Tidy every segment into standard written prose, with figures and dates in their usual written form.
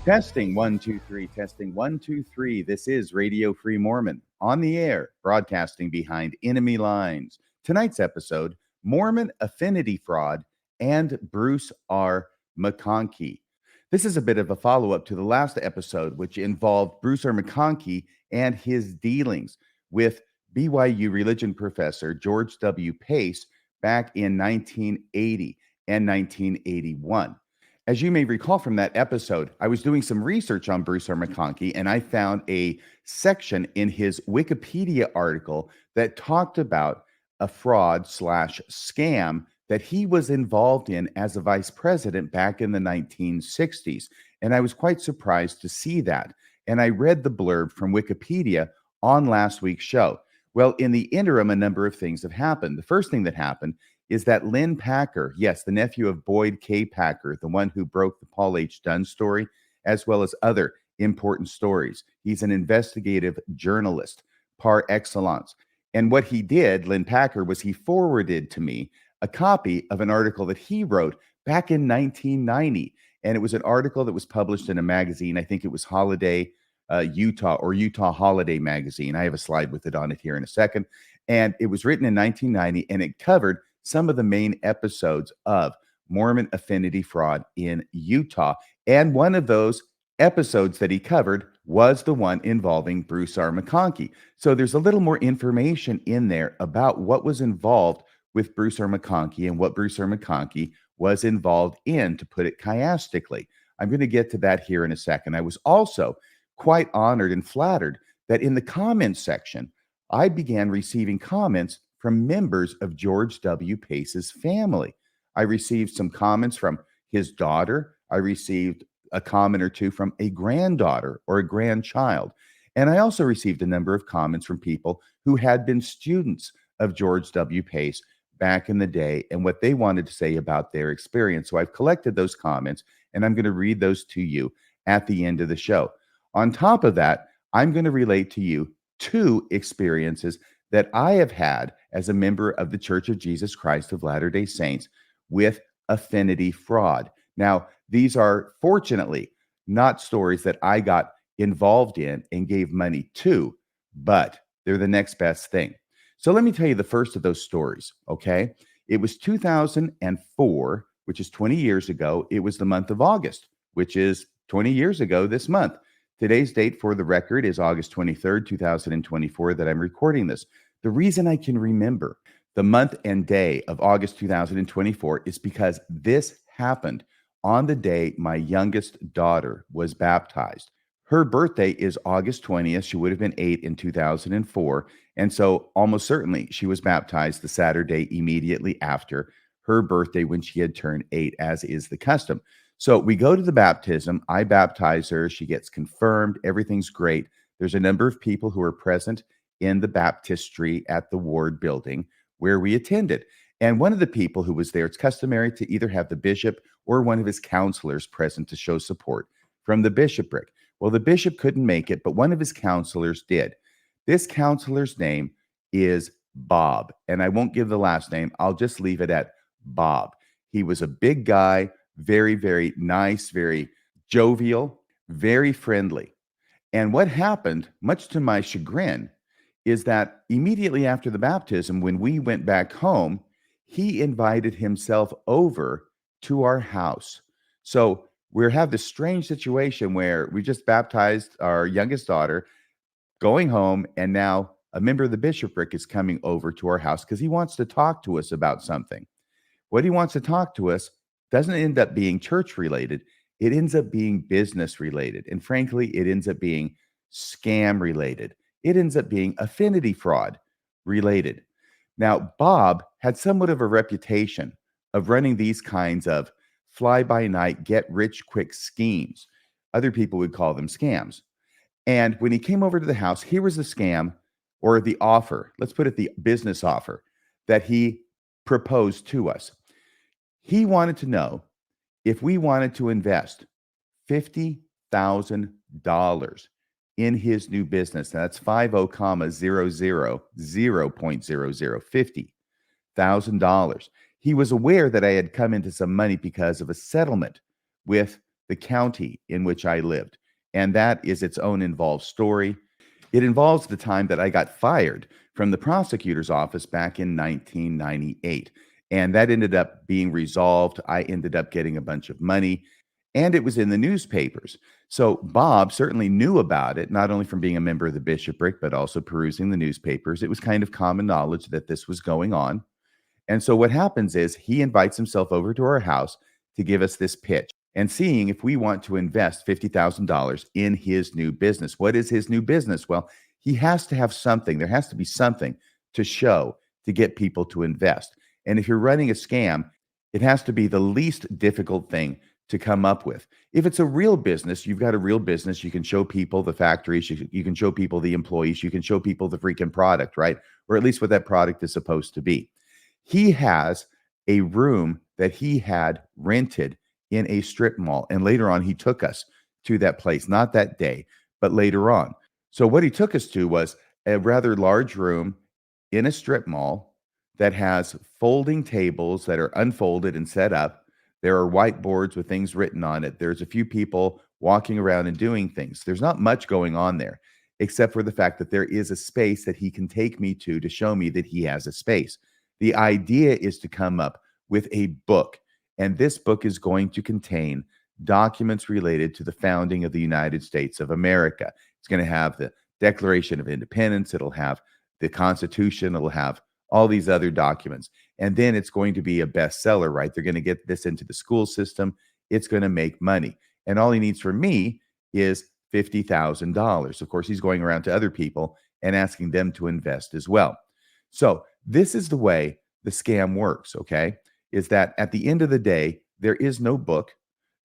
Testing 1 2 3, testing 1 2 3. This is Radio Free Mormon on the air, broadcasting behind enemy lines. Tonight's episode: Mormon Affinity fraud and Bruce R. McConkie. This is a bit of a follow-up to the last episode, which involved Bruce R. McConkie and his dealings with BYU religion professor George W. Pace back in 1980 and 1981. As you may recall from that episode, I was doing some research on Bruce R. McConkie, and I found a section in his Wikipedia article that talked about a fraud slash scam that he was involved in as a vice president back in the 1960s. And I was quite surprised to see that. And I read the blurb from Wikipedia on last week's show. Well, in the interim, a number of things have happened. The first thing that happened is that Lynn Packer, yes, the nephew of Boyd K. Packer, the one who broke the Paul H. Dunn story, as well as other important stories. He's an investigative journalist par excellence. And what he did, Lynn Packer, was he forwarded to me a copy of an article that he wrote back in 1990. And it was an article that was published in a magazine. I think it was Holiday Utah or Utah Holiday Magazine. I have a slide with it on it here in a second. And it was written in 1990, and it covered some of the main episodes of Mormon Affinity fraud in Utah. And one of those episodes that he covered was the one involving Bruce R. McConkie. So there's a little more information in there about what was involved with Bruce R. McConkie and what Bruce R. McConkie was involved in, to put it chiastically. I'm going to get to that here in a second. I was also quite honored and flattered that in the comments section, I began receiving comments from members of George W. Pace's family. I received some comments from his daughter. I received a comment or two from a granddaughter or a grandchild. And I also received a number of comments from people who had been students of George W. Pace back in the day and what they wanted to say about their experience. So I've collected those comments, and I'm going to read those to you at the end of the show. On top of that, I'm going to relate to you two experiences that I have had as a member of the Church of Jesus Christ of Latter-day Saints with affinity fraud. Now, these are fortunately not stories that I got involved in and gave money to, but they're the next best thing. So let me tell you the first of those stories, okay? It was 2004, which is 20 years ago. It was the month of August, which is 20 years ago this month. Today's date, for the record, is August 23rd, 2024, that I'm recording this. The reason I can remember the month and day of August 2024 is because this happened on the day my youngest daughter was baptized. Her birthday is August 20th. She would have been 8 in 2004. And so almost certainly she was baptized the Saturday immediately after her birthday when she had turned 8, as is the custom. So we go to the baptism. I baptize her. She gets confirmed. Everything's great. There's a number of people who are present in the baptistry at the ward building where we attended. And one of the people who was there, it's customary to either have the bishop or one of his counselors present to show support from the bishopric. Well, the bishop couldn't make it, but one of his counselors did. This counselor's name is Bob, and I won't give the last name. I'll just leave it at Bob. He was a big guy, very, very nice, very jovial, very friendly. And what happened, much to my chagrin, is that immediately after the baptism, when we went back home, he invited himself over to our house. So we have this strange situation where we just baptized our youngest daughter, going home, and now a member of the bishopric is coming over to our house because he wants to talk to us about something. What he wants to talk to us doesn't end up being church related. It ends up being business related. And frankly, it ends up being scam related. It ends up being affinity fraud related. Now, Bob had somewhat of a reputation of running these kinds of fly-by-night, get-rich-quick schemes. Other people would call them scams. And when he came over to the house, here was the scam, or the offer, let's put it the business offer, that he proposed to us. He wanted to know if we wanted to invest $50,000 in his new business. Now, that's 50, 000, 0.00, $50,000. He was aware that I had come into some money because of a settlement with the county in which I lived. And that is its own involved story. It involves the time that I got fired from the prosecutor's office back in 1998. And that ended up being resolved. I ended up getting a bunch of money, and it was in the newspapers. So Bob certainly knew about it, not only from being a member of the bishopric, but also perusing the newspapers. It was kind of common knowledge that this was going on. And so what happens is he invites himself over to our house to give us this pitch and seeing if we want to invest $50,000 in his new business. What is his new business? Well, he has to have something. There has to be something to show to get people to invest. And if you're running a scam, it has to be the least difficult thing to come up with. If it's a real business, you've got a real business. You can show people the factories. You can show people the employees. You can show people the freaking product, right? Or at least what that product is supposed to be. He has a room that he had rented in a strip mall. And later on, he took us to that place, not that day, but later on. So what he took us to was a rather large room in a strip mall that has folding tables that are unfolded and set up. There are whiteboards with things written on it. There's a few people walking around and doing things. There's not much going on there, except for the fact that there is a space that he can take me to show me that he has a space. The idea is to come up with a book, and this book is going to contain documents related to the founding of the United States of America. It's going to have the Declaration of Independence. It'll have the Constitution. It'll have all these other documents. And then it's going to be a bestseller, right? They're going to get this into the school system. It's going to make money. And all he needs from me is $50,000. Of course, he's going around to other people and asking them to invest as well. So this is the way the scam works, okay? Is that at the end of the day, there is no book,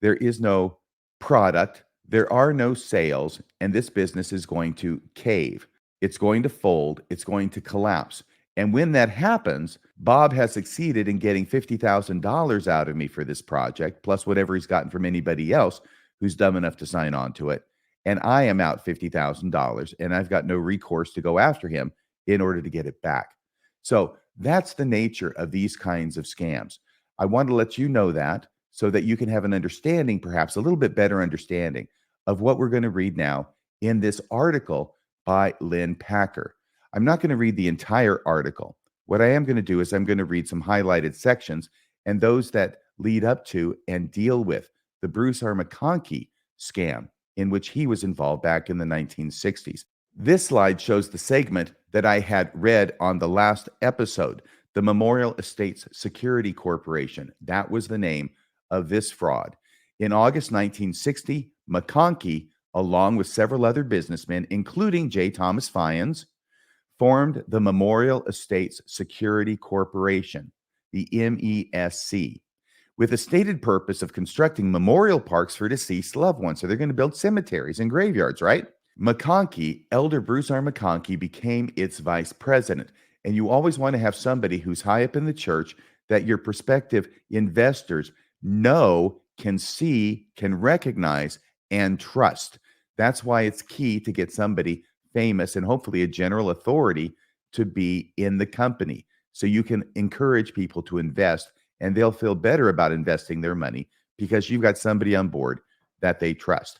there is no product, there are no sales, and this business is going to cave. It's going to fold, it's going to collapse. And when that happens, Bob has succeeded in getting $50,000 out of me for this project, plus whatever he's gotten from anybody else who's dumb enough to sign on to it. And I am out $50,000, and I've got no recourse to go after him in order to get it back. So that's the nature of these kinds of scams. I want to let you know that so that you can have an understanding, perhaps a little bit better understanding of what we're going to read now in this article by Lynn Packer. I'm not going to read the entire article. What I am going to do is I'm going to read some highlighted sections and those that lead up to and deal with the Bruce R. McConkie scam in which he was involved back in the 1960s. This slide shows the segment that I had read on the last episode, the Memorial Estates Security Corporation. That was the name of this fraud. In August 1960, McConkie, along with several other businessmen, including J. Thomas Fyans, formed the Memorial Estates Security Corporation, the MESC, with a stated purpose of constructing memorial parks for deceased loved ones. So they're going to build cemeteries and graveyards, right? McConkie, Elder Bruce R. McConkie, became its vice president. And you always want to have somebody who's high up in the church that your prospective investors know, can see, can recognize, and trust. That's why it's key to get somebody famous and hopefully a general authority to be in the company. So you can encourage people to invest, and they'll feel better about investing their money because you've got somebody on board that they trust.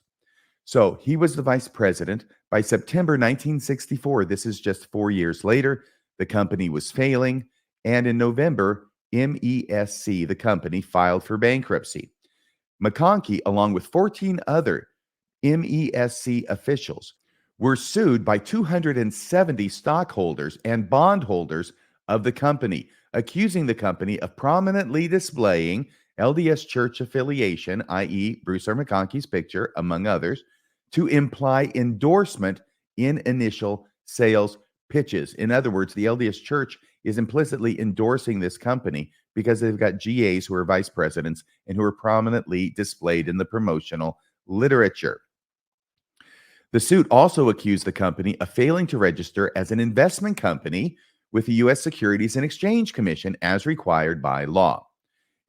So he was the vice president. By September 1964, this is just 4 years later, the company was failing. And in November, MESC, the company, filed for bankruptcy. McConkie, along with 14 other MESC officials, were sued by 270 stockholders and bondholders of the company, accusing the company of prominently displaying LDS Church affiliation, i.e. Bruce R. McConkie's picture, among others, to imply endorsement in initial sales pitches. In other words, the LDS Church is implicitly endorsing this company because they've got GAs who are vice presidents and who are prominently displayed in the promotional literature. The suit also accused the company of failing to register as an investment company with the U.S. Securities and Exchange Commission as required by law.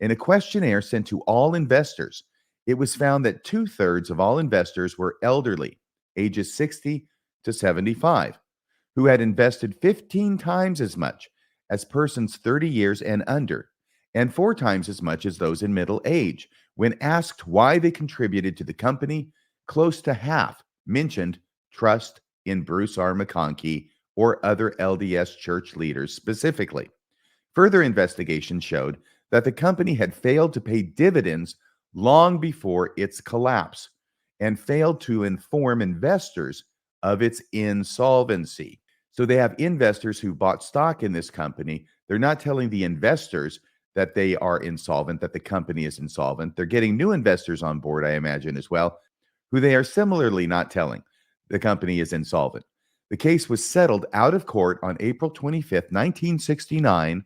In a questionnaire sent to all investors, it was found that 2/3 of all investors were elderly, ages 60 to 75, who had invested 15 times as much as persons 30 years and under, and 4 times as much as those in middle age. When asked why they contributed to the company, close to half mentioned trust in Bruce R. McConkie or other LDS church leaders specifically. Further investigation showed that the company had failed to pay dividends long before its collapse and failed to inform investors of its insolvency. So they have investors who bought stock in this company. They're not telling the investors that they are insolvent, that the company is insolvent. They're getting new investors on board, I imagine, as well, who they are similarly not telling the company is insolvent. The case was settled out of court on April 25th, 1969,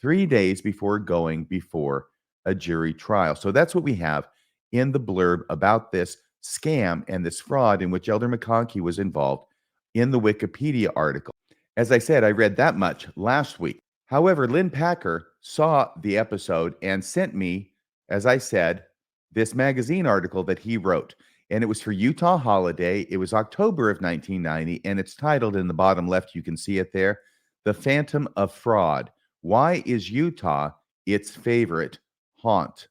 3 days before going before a jury trial. So that's what we have in the blurb about this scam and this fraud in which Elder McConkie was involved in the Wikipedia article. As I said, I read that much last week. However, Lynn Packer saw the episode and sent me, as I said, this magazine article that he wrote. And it was for Utah Holiday. It was October of 1990, and it's titled in the bottom left, you can see it there, The Phantom of Fraud. Why is Utah its favorite haunt?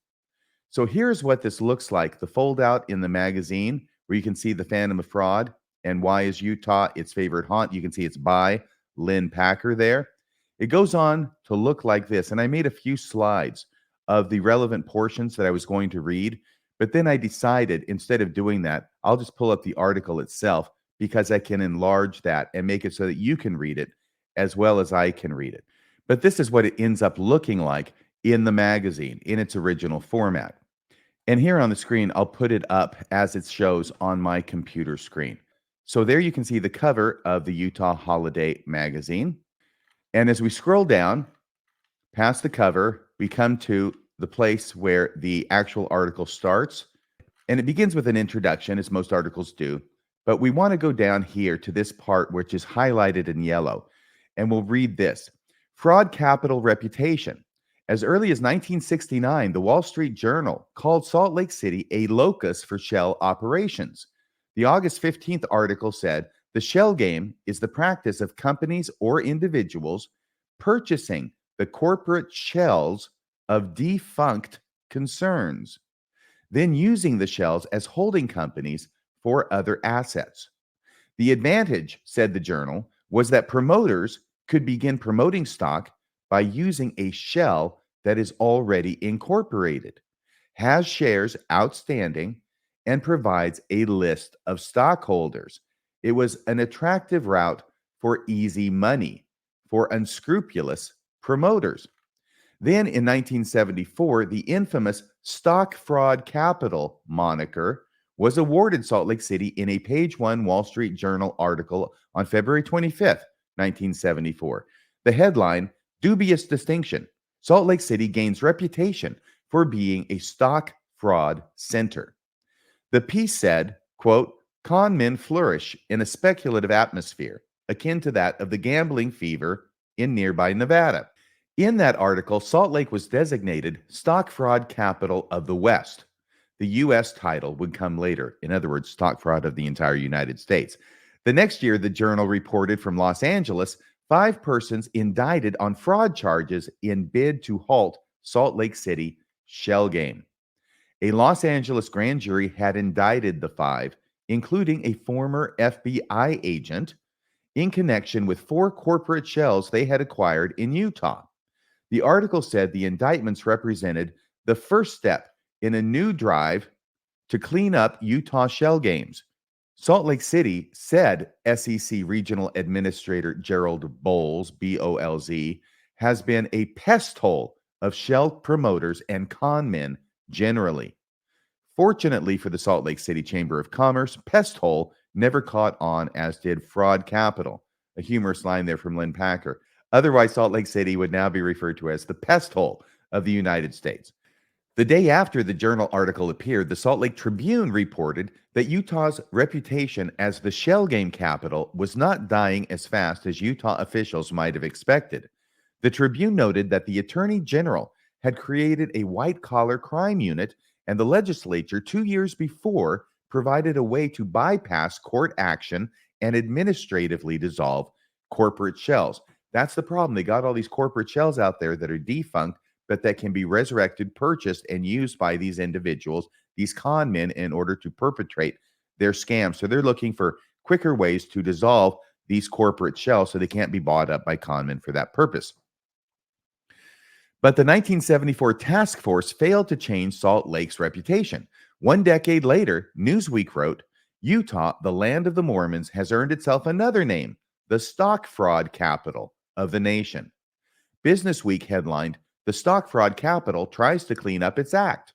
So here's what this looks like, the foldout in the magazine, where you can see the Phantom of Fraud and why is Utah its favorite haunt. You can see it's by Lynn Packer there. It goes on to look like this, and I made a few slides of the relevant portions that I was going to read, but then I decided instead of doing that, I'll just pull up the article itself because I can enlarge that and make it so that you can read it as well as I can read it. But this is what it ends up looking like in the magazine in its original format. And here on the screen, I'll put it up as it shows on my computer screen. So there you can see the cover of the Utah Holiday magazine. And as we scroll down past the cover, we come to the place where the actual article starts. And it begins with an introduction, as most articles do. But we want to go down here to this part, which is highlighted in yellow. And we'll read this. Fraud capital reputation. As early as 1969, the Wall Street Journal called Salt Lake City a locus for shell operations. The August 15th article said, the shell game is the practice of companies or individuals purchasing the corporate shells of defunct concerns, then using the shells as holding companies for other assets. The advantage, said the journal, was that promoters could begin promoting stock by using a shell that is already incorporated, has shares outstanding, and provides a list of stockholders. It was an attractive route for easy money for unscrupulous promoters. Then in 1974, the infamous stock fraud capital moniker was awarded Salt Lake City in a page 1 Wall Street Journal article on February 25th, 1974. The headline, dubious distinction. Salt Lake City gains reputation for being a stock fraud center. The piece said, quote, con men flourish in a speculative atmosphere akin to that of the gambling fever in nearby Nevada. In that article, Salt Lake was designated stock fraud capital of the West. The U.S. title would come later. In other words, stock fraud of the entire United States. The next year, the journal reported from Los Angeles 5 persons indicted on fraud charges in bid to halt Salt Lake City shell game. A Los Angeles grand jury had indicted the 5, including a former FBI agent, in connection with 4 corporate shells they had acquired in Utah. The article said the indictments represented the first step in a new drive to clean up Utah shell games. Salt Lake City, said SEC Regional Administrator Gerald Bowles, B-O-L-Z, has been a pest hole of shell promoters and con men generally. Fortunately for the Salt Lake City Chamber of Commerce, pest hole never caught on, as did fraud capital. A humorous line there from Lynn Packer. Otherwise, Salt Lake City would now be referred to as the pest hole of the United States. The day after the journal article appeared, the Salt Lake Tribune reported that Utah's reputation as the shell game capital was not dying as fast as Utah officials might have expected. The Tribune noted that the Attorney General had created a white-collar crime unit, and the legislature 2 years before provided a way to bypass court action and administratively dissolve corporate shells. That's the problem. They got all these corporate shells out there that are defunct, but that can be resurrected, purchased, and used by these individuals, these con men, in order to perpetrate their scams. So they're looking for quicker ways to dissolve these corporate shells so they can't be bought up by con men for that purpose. But the 1974 task force failed to change Salt Lake's reputation. 1 decade later, Newsweek wrote, Utah, the land of the Mormons, has earned itself another name, the stock fraud capital of the nation. Business Week headlined, The Stock Fraud Capital Tries to Clean Up Its Act.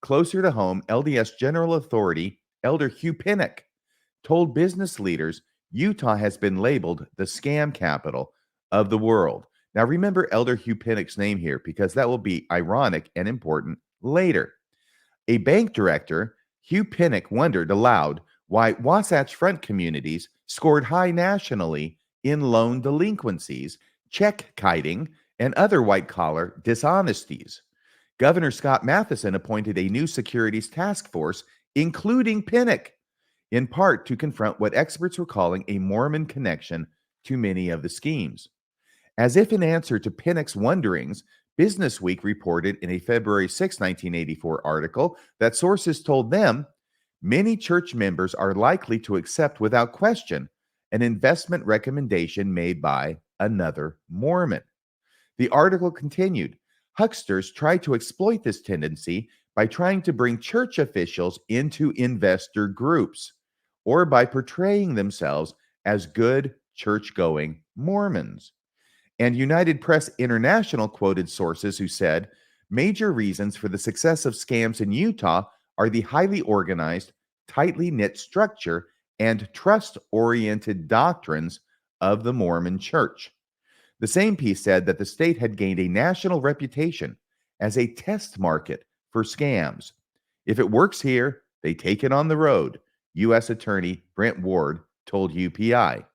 Closer to home, LDS General Authority Elder Hugh Pinnock told business leaders Utah has been labeled the scam capital of the world. Now, remember Elder Hugh Pinnock's name here because that will be ironic and important later. A bank director, Hugh Pinnock, wondered aloud why Wasatch Front communities scored high nationally in loan delinquencies, check kiting, and other white-collar dishonesties. Governor Scott Matheson appointed a new securities task force, including Pinnock, in part to confront what experts were calling a Mormon connection to many of the schemes. As if in answer to Pinnock's wonderings, Business Week reported in a February 6, 1984 article that sources told them many church members are likely to accept without question an investment recommendation made by another Mormon. The article continued, hucksters try to exploit this tendency by trying to bring church officials into investor groups or by portraying themselves as good church-going Mormons. And United Press International quoted sources who said, major reasons for the success of scams in Utah are the highly organized, tightly knit structure and trust-oriented doctrines of the Mormon Church. The same piece said that the state had gained a national reputation as a test market for scams. If it works here, they take it on the road, U.S. Attorney Brent Ward told UPI.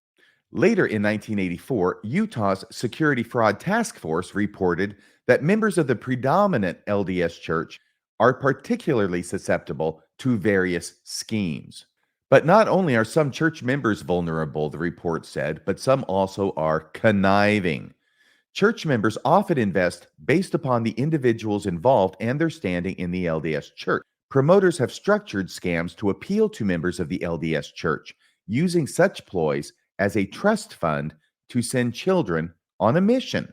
Later in 1984, Utah's Security Fraud Task Force reported that members of the predominant LDS Church are particularly susceptible to various schemes. But not only are some church members vulnerable, the report said, but some also are conniving. Church members often invest based upon the individuals involved and their standing in the LDS Church. Promoters have structured scams to appeal to members of the LDS Church, using such ploys as a trust fund to send children on a mission.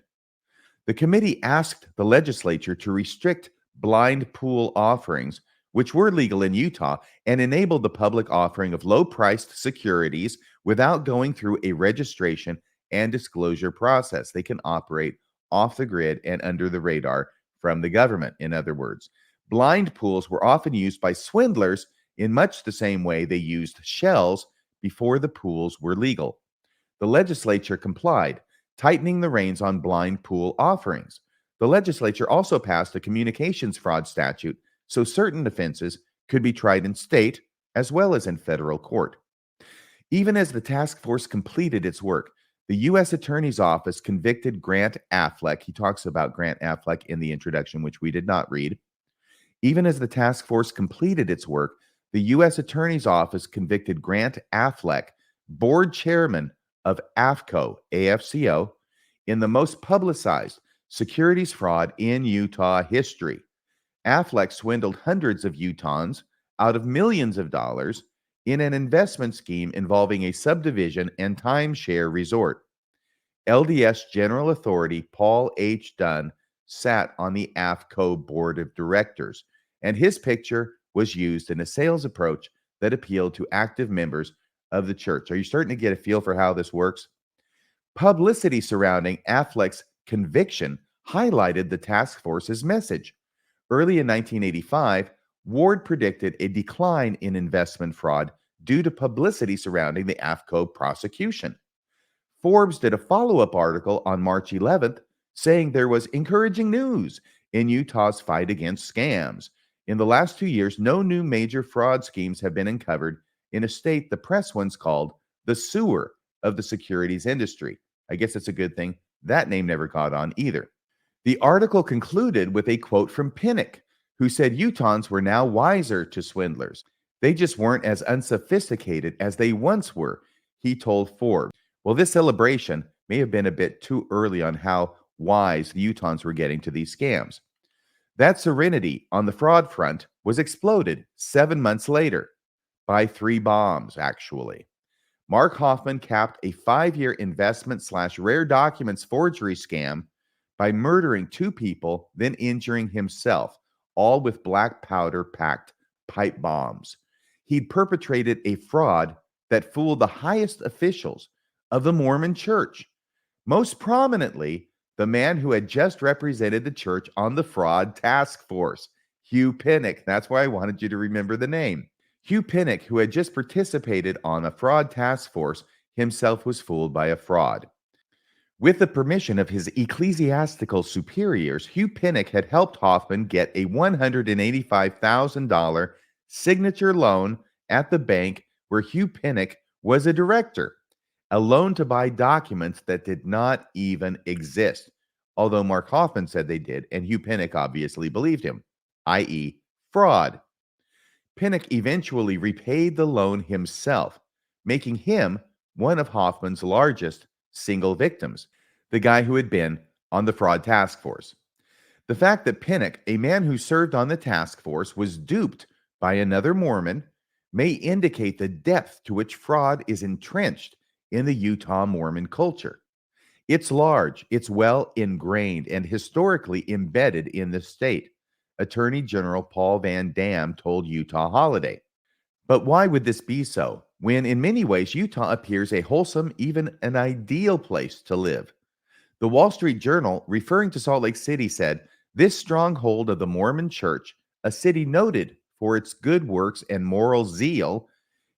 The committee asked the legislature to restrict blind pool offerings, which were legal in Utah, and enable the public offering of low-priced securities without going through a registration and disclosure process. They can operate off the grid and under the radar from the government, in other words. Blind pools were often used by swindlers in much the same way they used shells before the pools were legal. The legislature complied, tightening the reins on blind pool offerings. The legislature also passed a communications fraud statute, so certain offenses could be tried in state as well as in federal court. Even as the task force completed its work, the U.S. Attorney's Office convicted Grant Affleck. He talks about Grant Affleck in the introduction, which we did not read. Even as the task force completed its work, the U.S. Attorney's Office convicted Grant Affleck, board chairman of AFCO, in the most publicized securities fraud in Utah history. Affleck swindled hundreds of Utahns out of millions of dollars in an investment scheme involving a subdivision and timeshare resort. LDS General Authority Paul H. Dunn sat on the AFCO board of directors, and his picture was used in a sales approach that appealed to active members of the church. Are you starting to get a feel for how this works? Publicity surrounding Affleck's conviction highlighted the task force's message. Early in 1985, Ward predicted a decline in investment fraud due to publicity surrounding the AFCO prosecution. Forbes did a follow-up article on March 11th saying there was encouraging news in Utah's fight against scams. In the last 2 years, no new major fraud schemes have been uncovered in a state the press once called the sewer of the securities industry. I guess it's a good thing that name never caught on either. The article concluded with a quote from Pinnock, who said Utahns were now wiser to swindlers. They just weren't as unsophisticated as they once were, he told Forbes. Well, this celebration may have been a bit too early on how wise the Utahns were getting to these scams. That serenity on the fraud front was exploded 7 months later by 3 bombs, actually. Mark Hoffman capped a 5-year investment/rare documents forgery scam by murdering 2 people, then injuring himself, all with black powder packed pipe bombs. He'd perpetrated a fraud that fooled the highest officials of the Mormon Church. Most prominently, the man who had just represented the church on the fraud task force, Hugh Pinnock. That's why I wanted you to remember the name. Hugh Pinnock, who had just participated on a fraud task force, himself was fooled by a fraud. With the permission of his ecclesiastical superiors, Hugh Pinnock had helped Hoffman get a $185,000 signature loan at the bank where Hugh Pinnock was a director, a loan to buy documents that did not even exist, although Mark Hoffman said they did, and Hugh Pinnock obviously believed him, i.e., fraud. Pinnock eventually repaid the loan himself, making him one of Hoffman's largest single victims, the guy who had been on the fraud task force. The fact that Pinnock, a man who served on the task force, was duped by another Mormon may indicate the depth to which fraud is entrenched in the Utah Mormon culture. It's large, it's well ingrained, and historically embedded in the state, Attorney General Paul Van Dam told Utah Holiday. But why would this be so, when in many ways Utah appears a wholesome, even an ideal place to live? The Wall Street Journal, referring to Salt Lake City, said, "This stronghold of the Mormon Church, a city noted for its good works and moral zeal,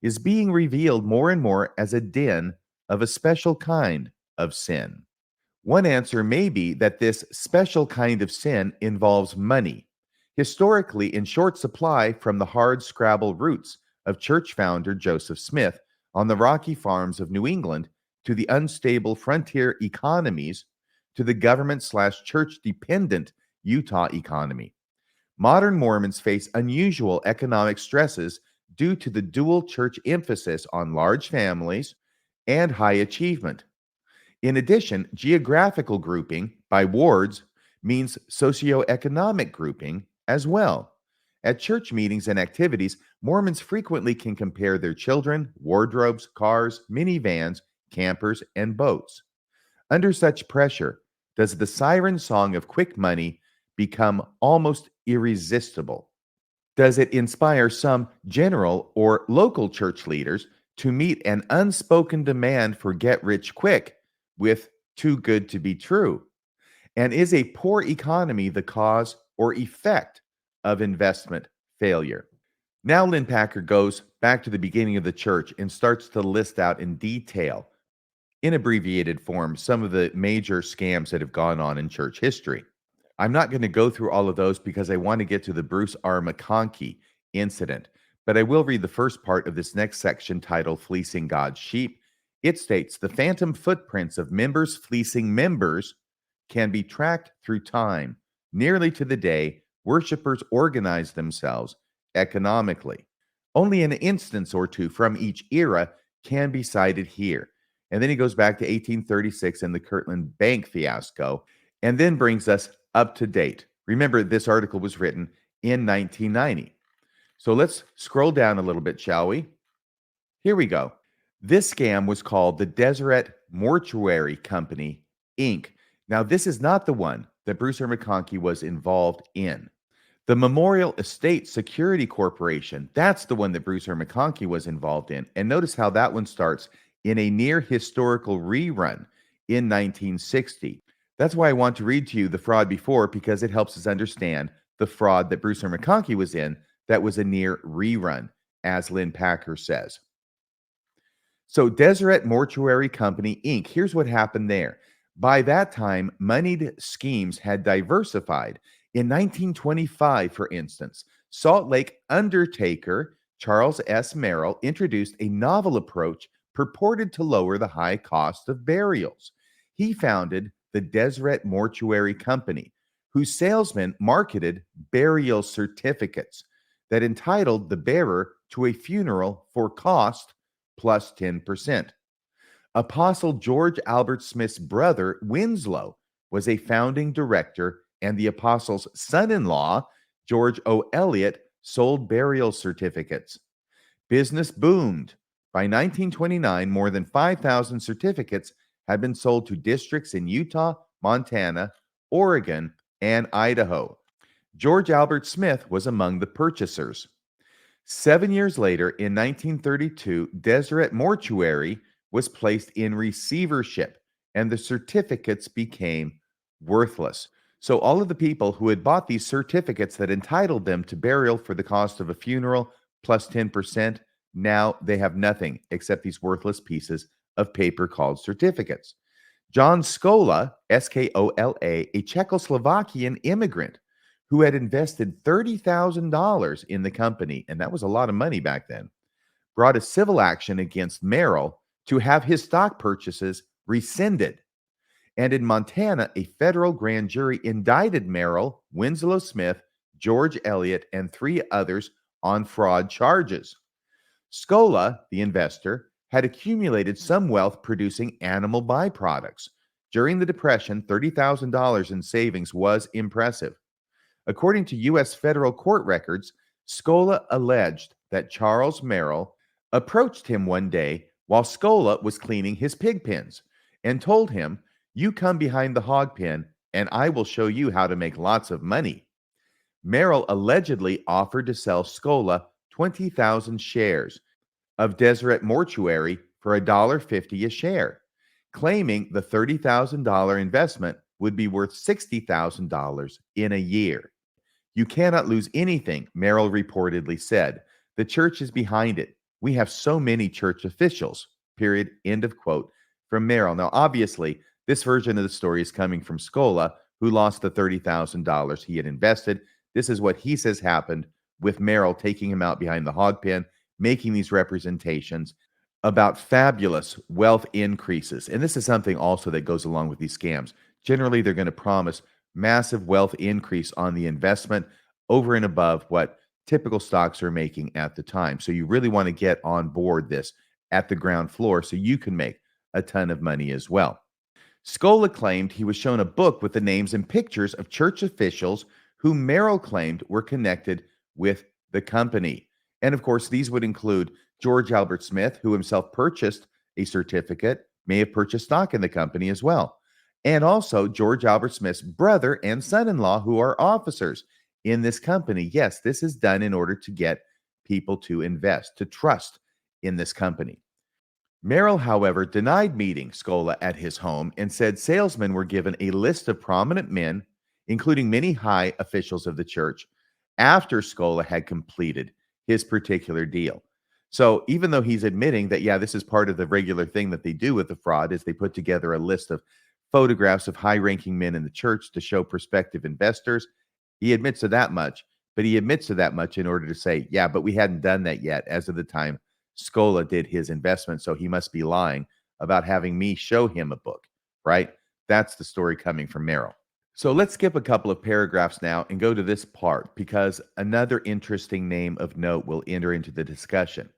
is being revealed more and more as a den of a special kind of sin." One answer may be that this special kind of sin involves money, historically in short supply from the hard scrabble roots of church founder Joseph Smith on the rocky farms of New England to the unstable frontier economies to the government/church dependent Utah economy. Modern Mormons face unusual economic stresses due to the dual church emphasis on large families and high achievement. In addition, geographical grouping by wards means socioeconomic grouping as well. At church meetings and activities, Mormons frequently can compare their children, wardrobes, cars, minivans, campers, and boats. Under such pressure, does the siren song of quick money become almost irresistible? Does it inspire some general or local church leaders to meet an unspoken demand for get rich quick with too good to be true? And is a poor economy the cause or effect of investment failure? Now, Lynn Packer goes back to the beginning of the church and starts to list out in detail, in abbreviated form, some of the major scams that have gone on in church history. I'm not going to go through all of those because I want to get to the Bruce R. McConkie incident, but I will read the first part of this next section titled Fleecing God's Sheep. It states, "The phantom footprints of members fleecing members can be tracked through time, nearly to the day worshipers organize themselves economically. Only an instance or two from each era can be cited here." And then he goes back to 1836 and the Kirtland Bank fiasco, and then brings us up to date. Remember, this article was written in 1990. So let's scroll down a little bit, shall we? Here we go. This scam was called the Deseret Mortuary Company, Inc. Now, this is not the one that Bruce R. McConkie was involved in. The Memorial Estate Security Corporation, that's the one that Bruce R. McConkie was involved in. And notice how that one starts in a near historical rerun in 1960. That's why I want to read to you the fraud before, because it helps us understand the fraud that Bruce R. McConkie was in that was a near rerun, as Lynn Packer says. So Deseret Mortuary Company, Inc., here's what happened there. By that time, moneyed schemes had diversified. In 1925, for instance, Salt Lake undertaker Charles S. Merrill introduced a novel approach purported to lower the high cost of burials. He founded the Deseret Mortuary Company, whose salesmen marketed burial certificates that entitled the bearer to a funeral for cost plus 10%. Apostle George Albert Smith's brother, Winslow, was a founding director and the apostle's son-in-law, George O. Eliot, sold burial certificates. Business boomed. By 1929, more than 5,000 certificates had been sold to districts in Utah, Montana, Oregon, and Idaho. George Albert Smith was among the purchasers. 7 years later, in 1932, Deseret Mortuary was placed in receivership, and the certificates became worthless. So all of the people who had bought these certificates that entitled them to burial for the cost of a funeral plus 10%, now they have nothing except these worthless pieces of paper called certificates. John Skola, Skola, a Czechoslovakian immigrant who had invested $30,000 in the company, and that was a lot of money back then, brought a civil action against Merrill to have his stock purchases rescinded. And in Montana, a federal grand jury indicted Merrill, Winslow Smith, George Eliot, and 3 others on fraud charges. Skola, the investor, had accumulated some wealth producing animal byproducts. During the Depression, $30,000 in savings was impressive. According to U.S. federal court records, Skola alleged that Charles Merrill approached him one day while Skola was cleaning his pig pens and told him, "You come behind the hog pen and I will show you how to make lots of money." Merrill allegedly offered to sell Skola 20,000 shares of Deseret Mortuary for $1.50 a share, claiming the $30,000 investment would be worth $60,000 in a year. "You cannot lose anything," Merrill reportedly said. "The church is behind it. We have so many church officials." Period. End of quote from Merrill. Now, obviously, this version of the story is coming from Skola, who lost the $30,000 he had invested. This is what he says happened with Merrill taking him out behind the hog pen, making these representations about fabulous wealth increases. And this is something also that goes along with these scams. Generally, they're going to promise massive wealth increase on the investment over and above what typical stocks are making at the time. So you really want to get on board this at the ground floor so you can make a ton of money as well. Skola claimed he was shown a book with the names and pictures of church officials who Merrill claimed were connected with the company. And of course, these would include George Albert Smith, who himself purchased a certificate, may have purchased stock in the company as well. And also George Albert Smith's brother and son-in-law, who are officers in this company. Yes, this is done in order to get people to invest, to trust in this company. Merrill, however, denied meeting Skola at his home and said salesmen were given a list of prominent men, including many high officials of the church, after Skola had completed his particular deal. So even though he's admitting that, yeah, this is part of the regular thing that they do with the fraud, is they put together a list of photographs of high-ranking men in the church to show prospective investors, he admits to that much, but he admits to that much in order to say, yeah, but we hadn't done that yet as of the time Skola did his investment, so he must be lying about having me show him a book, right? That's the story coming from Merrill. So let's skip a couple of paragraphs now and go to this part, because another interesting name of note will enter into the discussion.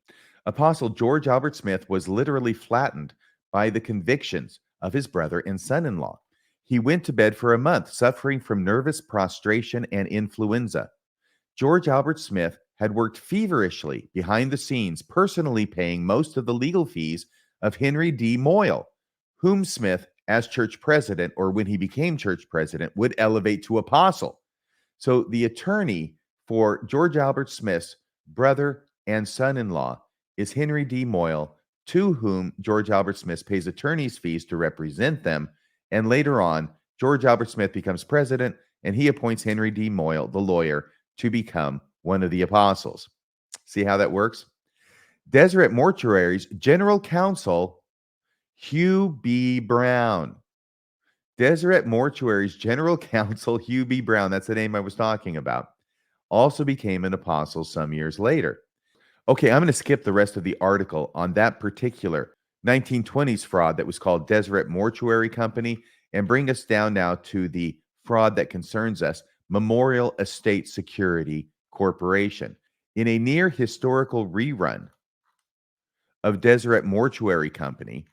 Apostle George Albert Smith was literally flattened by the convictions of his brother and son-in-law. He went to bed for a month, suffering from nervous prostration and influenza. George Albert Smith had worked feverishly behind the scenes, personally paying most of the legal fees of Henry D. Moyle, whom Smith, as church president, or when he became church president, would elevate to apostle. So the attorney for George Albert Smith's brother and son-in-law is Henry D. Moyle, to whom George Albert Smith pays attorney's fees to represent them. And later on, George Albert Smith becomes president, and he appoints Henry D. Moyle, the lawyer, to become one of the apostles. See how that works? Deseret Mortuary's general counsel, Hugh B. Brown. Deseret Mortuary's general counsel, Hugh B. Brown, that's the name I was talking about, also became an apostle some years later. Okay, I'm going to skip the rest of the article on that particular 1920s fraud that was called Deseret Mortuary Company and bring us down now to the fraud that concerns us, Memorial Estate Security Corporation. In a near historical rerun of Deseret Mortuary Company,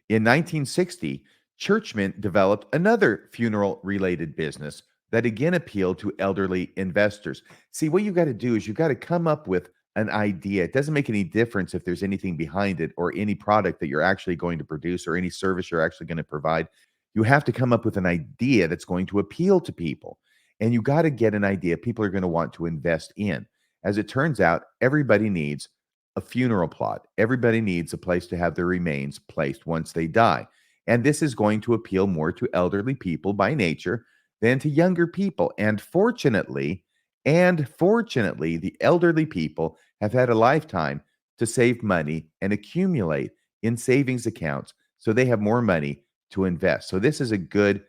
in 1960, Churchmen developed another funeral-related business that again appealed to elderly investors. See, what you got to do is you got to come up with an idea. It doesn't make any difference if there's anything behind it or any product that you're actually going to produce or any service you're actually going to provide. You have to come up with an idea that's going to appeal to people. And you got to get an idea people are going to want to invest in. As it turns out, everybody needs a funeral plot. Everybody needs a place to have their remains placed once they die. And this is going to appeal more to elderly people by nature than to younger people. And fortunately, the elderly people have had a lifetime to save money and accumulate in savings accounts so they have more money to invest. So this is a good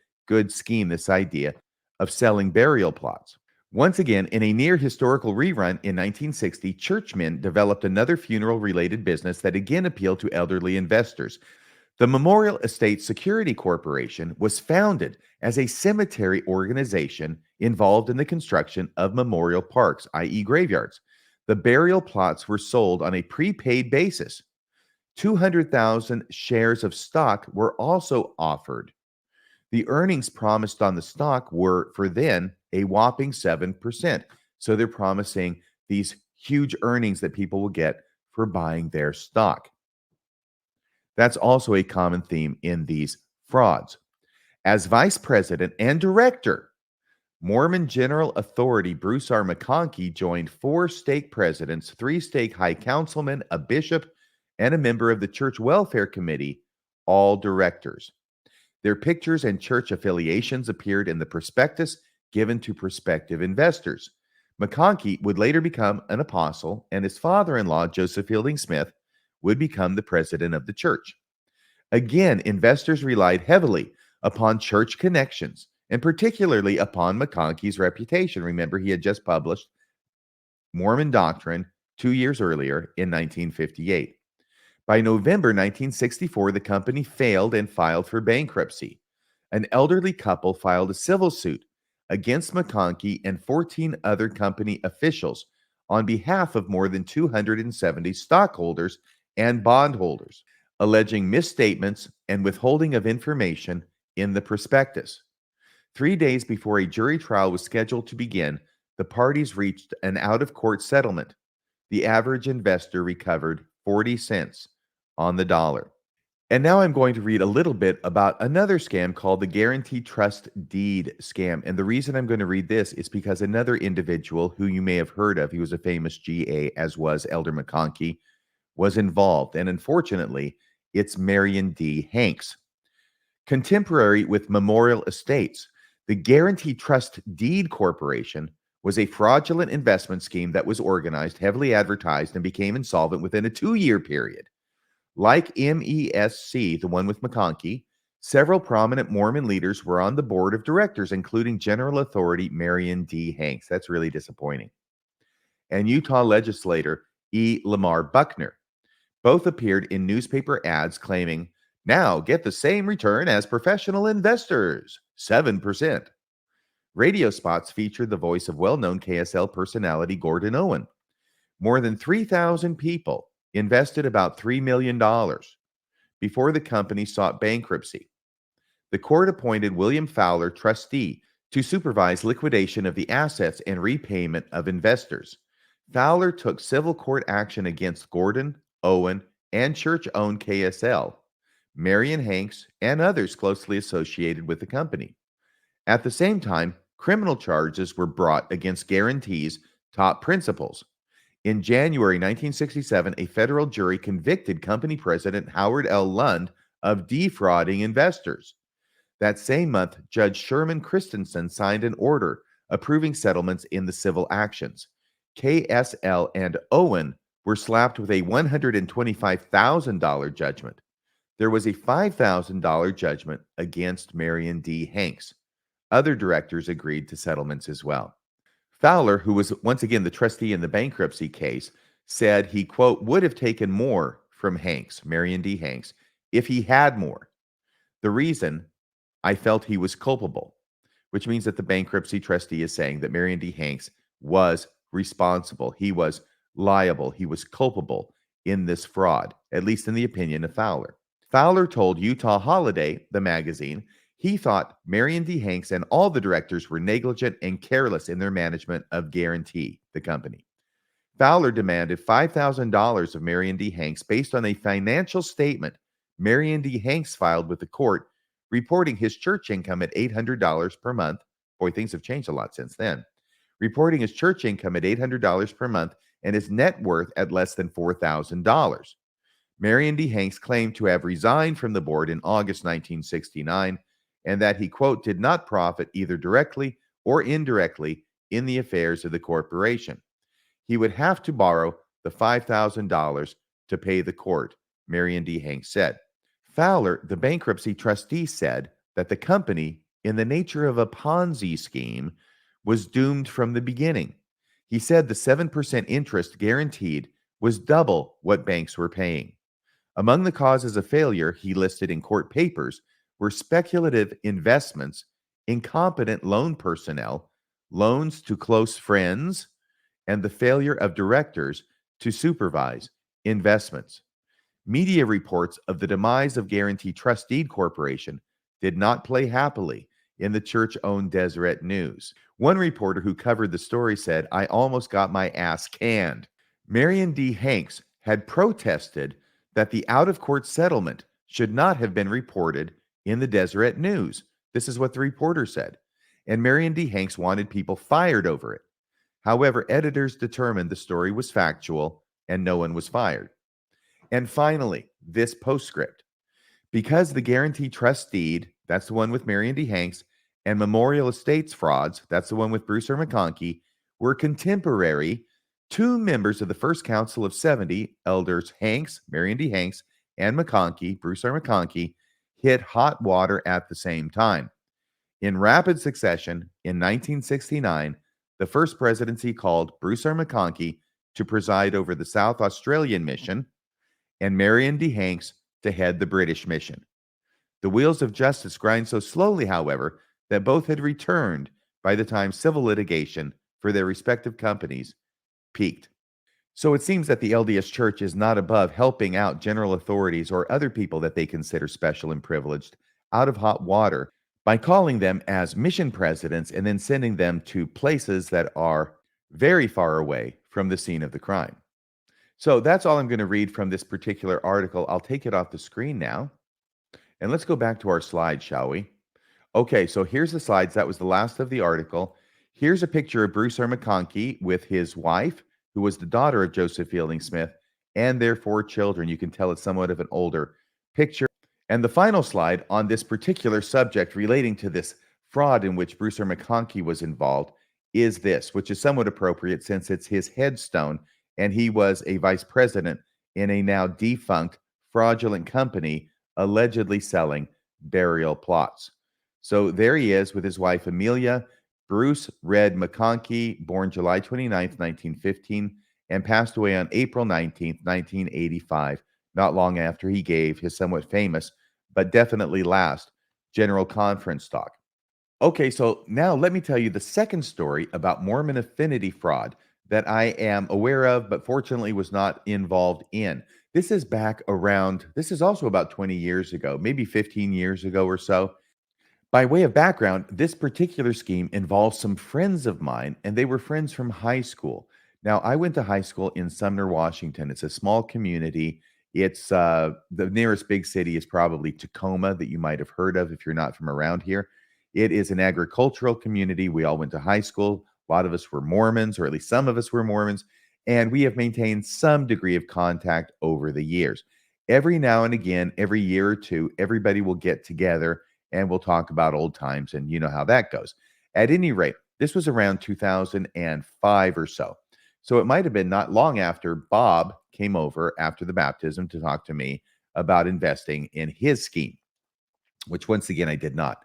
scheme, this idea of selling burial plots. Once again, in a near historical rerun in 1960, churchmen developed another funeral-related business that again appealed to elderly investors. The Memorial Estate Security Corporation was founded as a cemetery organization involved in the construction of memorial parks, i.e., graveyards. The burial plots were sold on a prepaid basis. 200,000 shares of stock were also offered. The earnings promised on the stock were, for then, a whopping 7%. So they're promising these huge earnings that people will get for buying their stock. That's also a common theme in these frauds. As vice president and director, Mormon General Authority Bruce R. McConkie joined 4 stake presidents, 3 stake high councilmen, a bishop, and a member of the Church Welfare Committee, all directors. Their pictures and church affiliations appeared in the prospectus given to prospective investors. McConkie would later become an apostle, and his father-in-law, Joseph Fielding Smith, would become the president of the church. Again, investors relied heavily upon church connections, and particularly upon McConkie's reputation. Remember, he had just published Mormon Doctrine 2 years earlier in 1958. By November 1964, the company failed and filed for bankruptcy. An elderly couple filed a civil suit against McConkie and 14 other company officials on behalf of more than 270 stockholders and bondholders, alleging misstatements and withholding of information in the prospectus. 3 days before a jury trial was scheduled to begin, the parties reached an out-of-court settlement. The average investor recovered 40 cents on the dollar. And now I'm going to read a little bit about another scam called the Guaranty Trust Deed scam. And the reason I'm going to read this is because another individual who you may have heard of, he was a famous GA, as was Elder McConkie, was involved. And unfortunately, it's Marion D. Hanks. Contemporary with Memorial Estates, the Guaranty Trust Deed Corporation was a fraudulent investment scheme that was organized, heavily advertised, and became insolvent within a 2-year period. Like MESC, the one with McConkie, several prominent Mormon leaders were on the board of directors, including General Authority Marion D. Hanks. That's really disappointing. And Utah legislator E. Lamar Buckner. Both appeared in newspaper ads claiming, "Now get the same return as professional investors, 7%. Radio spots featured the voice of well-known KSL personality Gordon Owen. More than 3,000 people invested about $3 million before the company sought bankruptcy. The court appointed William Fowler, trustee, to supervise liquidation of the assets and repayment of investors. Fowler took civil court action against Gordon, Owen, and church-owned KSL, Marion Hanks, and others closely associated with the company. At the same time, criminal charges were brought against Guaranty's top principals. In January 1967, a federal jury convicted company president Howard L. Lund of defrauding investors. That same month, Judge Sherman Christensen signed an order approving settlements in the civil actions. KSL and Owen were slapped with a $125,000 judgment. There was a $5,000 judgment against Marion D. Hanks. Other directors agreed to settlements as well. Fowler, who was once again the trustee in the bankruptcy case, said he, quote, would have taken more from Hanks, Marion D. Hanks, if he had more. The reason, I felt he was culpable, which means that the bankruptcy trustee is saying that Marion D. Hanks was responsible. He was liable. He was culpable in this fraud, at least in the opinion of Fowler. Fowler told Utah Holiday, the magazine, he thought Marion D. Hanks and all the directors were negligent and careless in their management of Guaranty, the company. Fowler demanded $5,000 of Marion D. Hanks based on a financial statement Marion D. Hanks filed with the court, reporting his church income at $800 per month. Boy, things have changed a lot since then. Reporting his church income at $800 per month and his net worth at less than $4,000. Marion D. Hanks claimed to have resigned from the board in August 1969 and that he, quote, did not profit either directly or indirectly in the affairs of the corporation. He would have to borrow the $5,000 to pay the court, Marion D. Hanks said. Fowler, the bankruptcy trustee, said that the company, in the nature of a Ponzi scheme, was doomed from the beginning. He said the 7% interest guaranteed was double what banks were paying. Among the causes of failure he listed in court papers were speculative investments, incompetent loan personnel, loans to close friends, and the failure of directors to supervise investments. Media reports of the demise of Guaranty Trust Deed Corporation did not play happily in the church-owned Deseret News. One reporter who covered the story said, "I almost got my ass canned." Marion D. Hanks had protested that the out-of-court settlement should not have been reported in the Deseret News. This is what the reporter said. And Marion D. Hanks wanted people fired over it. However, editors determined the story was factual and no one was fired. And finally, this postscript. Because the Guaranty Trust Deed, that's the one with Marion D. Hanks, and Memorial Estates frauds, that's the one with Bruce R. McConkie, were contemporary, two members of the First Council of 70, elders Hanks, Marion D. Hanks, and McConkie, Bruce R. McConkie, hit hot water at the same time. In rapid succession, in 1969, the first presidency called Bruce R. McConkie to preside over the South Australian mission and Marion D. Hanks to head the British mission. The wheels of justice grind so slowly, however, that both had returned by the time civil litigation for their respective companies peaked. So it seems that the LDS Church is not above helping out general authorities or other people that they consider special and privileged out of hot water by calling them as mission presidents and then sending them to places that are very far away from the scene of the crime. So that's all I'm going to read from this particular article. I'll take it off the screen now. And let's go back to our slides, shall we? Okay, so here's the slides. That was the last of the article. Here's a picture of Bruce R. McConkie with his wife, who was the daughter of Joseph Fielding Smith, and their 4 children. You can tell it's somewhat of an older picture. And the final slide on this particular subject relating to this fraud in which Bruce R. McConkie was involved is this, which is somewhat appropriate since it's his headstone, and he was a vice president in a now defunct fraudulent company allegedly selling burial plots. So there he is with his wife, Amelia. Bruce Red McConkie, born July 29th, 1915, and passed away on April 19th, 1985, not long after he gave his somewhat famous, but definitely last, General Conference talk. Okay, so now let me tell you the second story about Mormon Affinity fraud that I am aware of, but fortunately was not involved in. This is also about 20 years ago, maybe 15 years ago or so. By way of background, this particular scheme involves some friends of mine, and they were friends from high school. Now, I went to high school in Sumner, Washington. It's a small community. It's the nearest big city is probably Tacoma, that you might have heard of if you're not from around here. It is an agricultural community. We all went to high school. A lot of us were Mormons, or at least some of us were Mormons, and we have maintained some degree of contact over the years. Every now and again, every year or two, everybody will get together and we'll talk about old times, and you know how that goes. At any rate, this was around 2005 or so. So it might have been not long after Bob came over after the baptism to talk to me about investing in his scheme, which once again, I did not.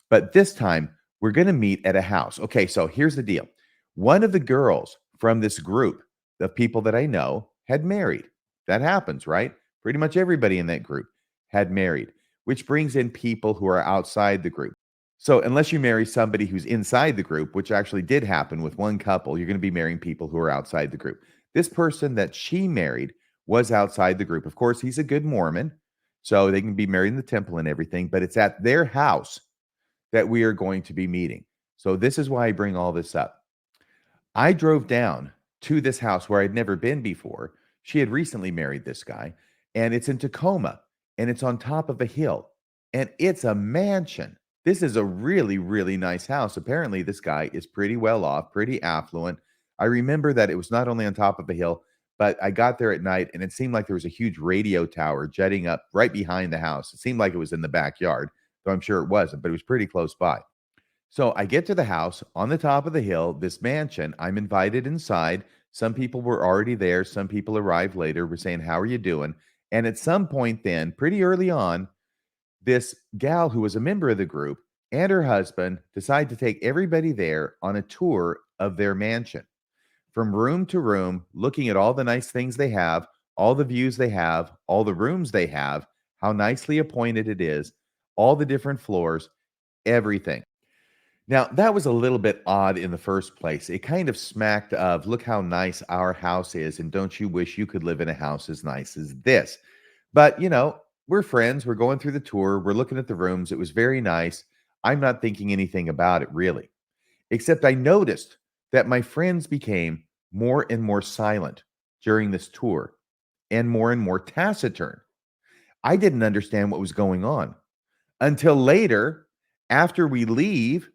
But this time, we're going to meet at a house. Okay, so here's the deal. One of the girls from this group of people that I know had married. That happens, right? Pretty much everybody in that group had married, which brings in people who are outside the group. So unless you marry somebody who's inside the group, which actually did happen with one couple, you're going to be marrying people who are outside the group. This person that she married was outside the group. Of course, he's a good Mormon. So they can be married in the temple and everything, but it's at their house that we are going to be meeting. So this is why I bring all this up. I drove down to this house where I'd never been before. She had recently married this guy, and it's in Tacoma, and it's on top of a hill, and it's a mansion. This is a really, really nice house. Apparently, this guy is pretty well off, pretty affluent. I remember that it was not only on top of a hill, but I got there at night, and it seemed like there was a huge radio tower jutting up right behind the house. It seemed like it was in the backyard, though I'm sure it wasn't, but it was pretty close by. So I get to the house on the top of the hill, this mansion. I'm invited inside. Some people were already there. Some people arrived later. We're saying, "How are you doing?" And at some point, then, pretty early on, this gal who was a member of the group and her husband decide to take everybody there on a tour of their mansion from room to room, looking at all the nice things they have, all the views they have, all the rooms they have, how nicely appointed it is, all the different floors, everything. Now, that was a little bit odd in the first place. It kind of smacked of, look how nice our house is, and don't you wish you could live in a house as nice as this? But, we're friends. We're going through the tour. We're looking at the rooms. It was very nice. I'm not thinking anything about it, really, except I noticed that my friends became more and more silent during this tour and more taciturn. I didn't understand what was going on until later, after we leave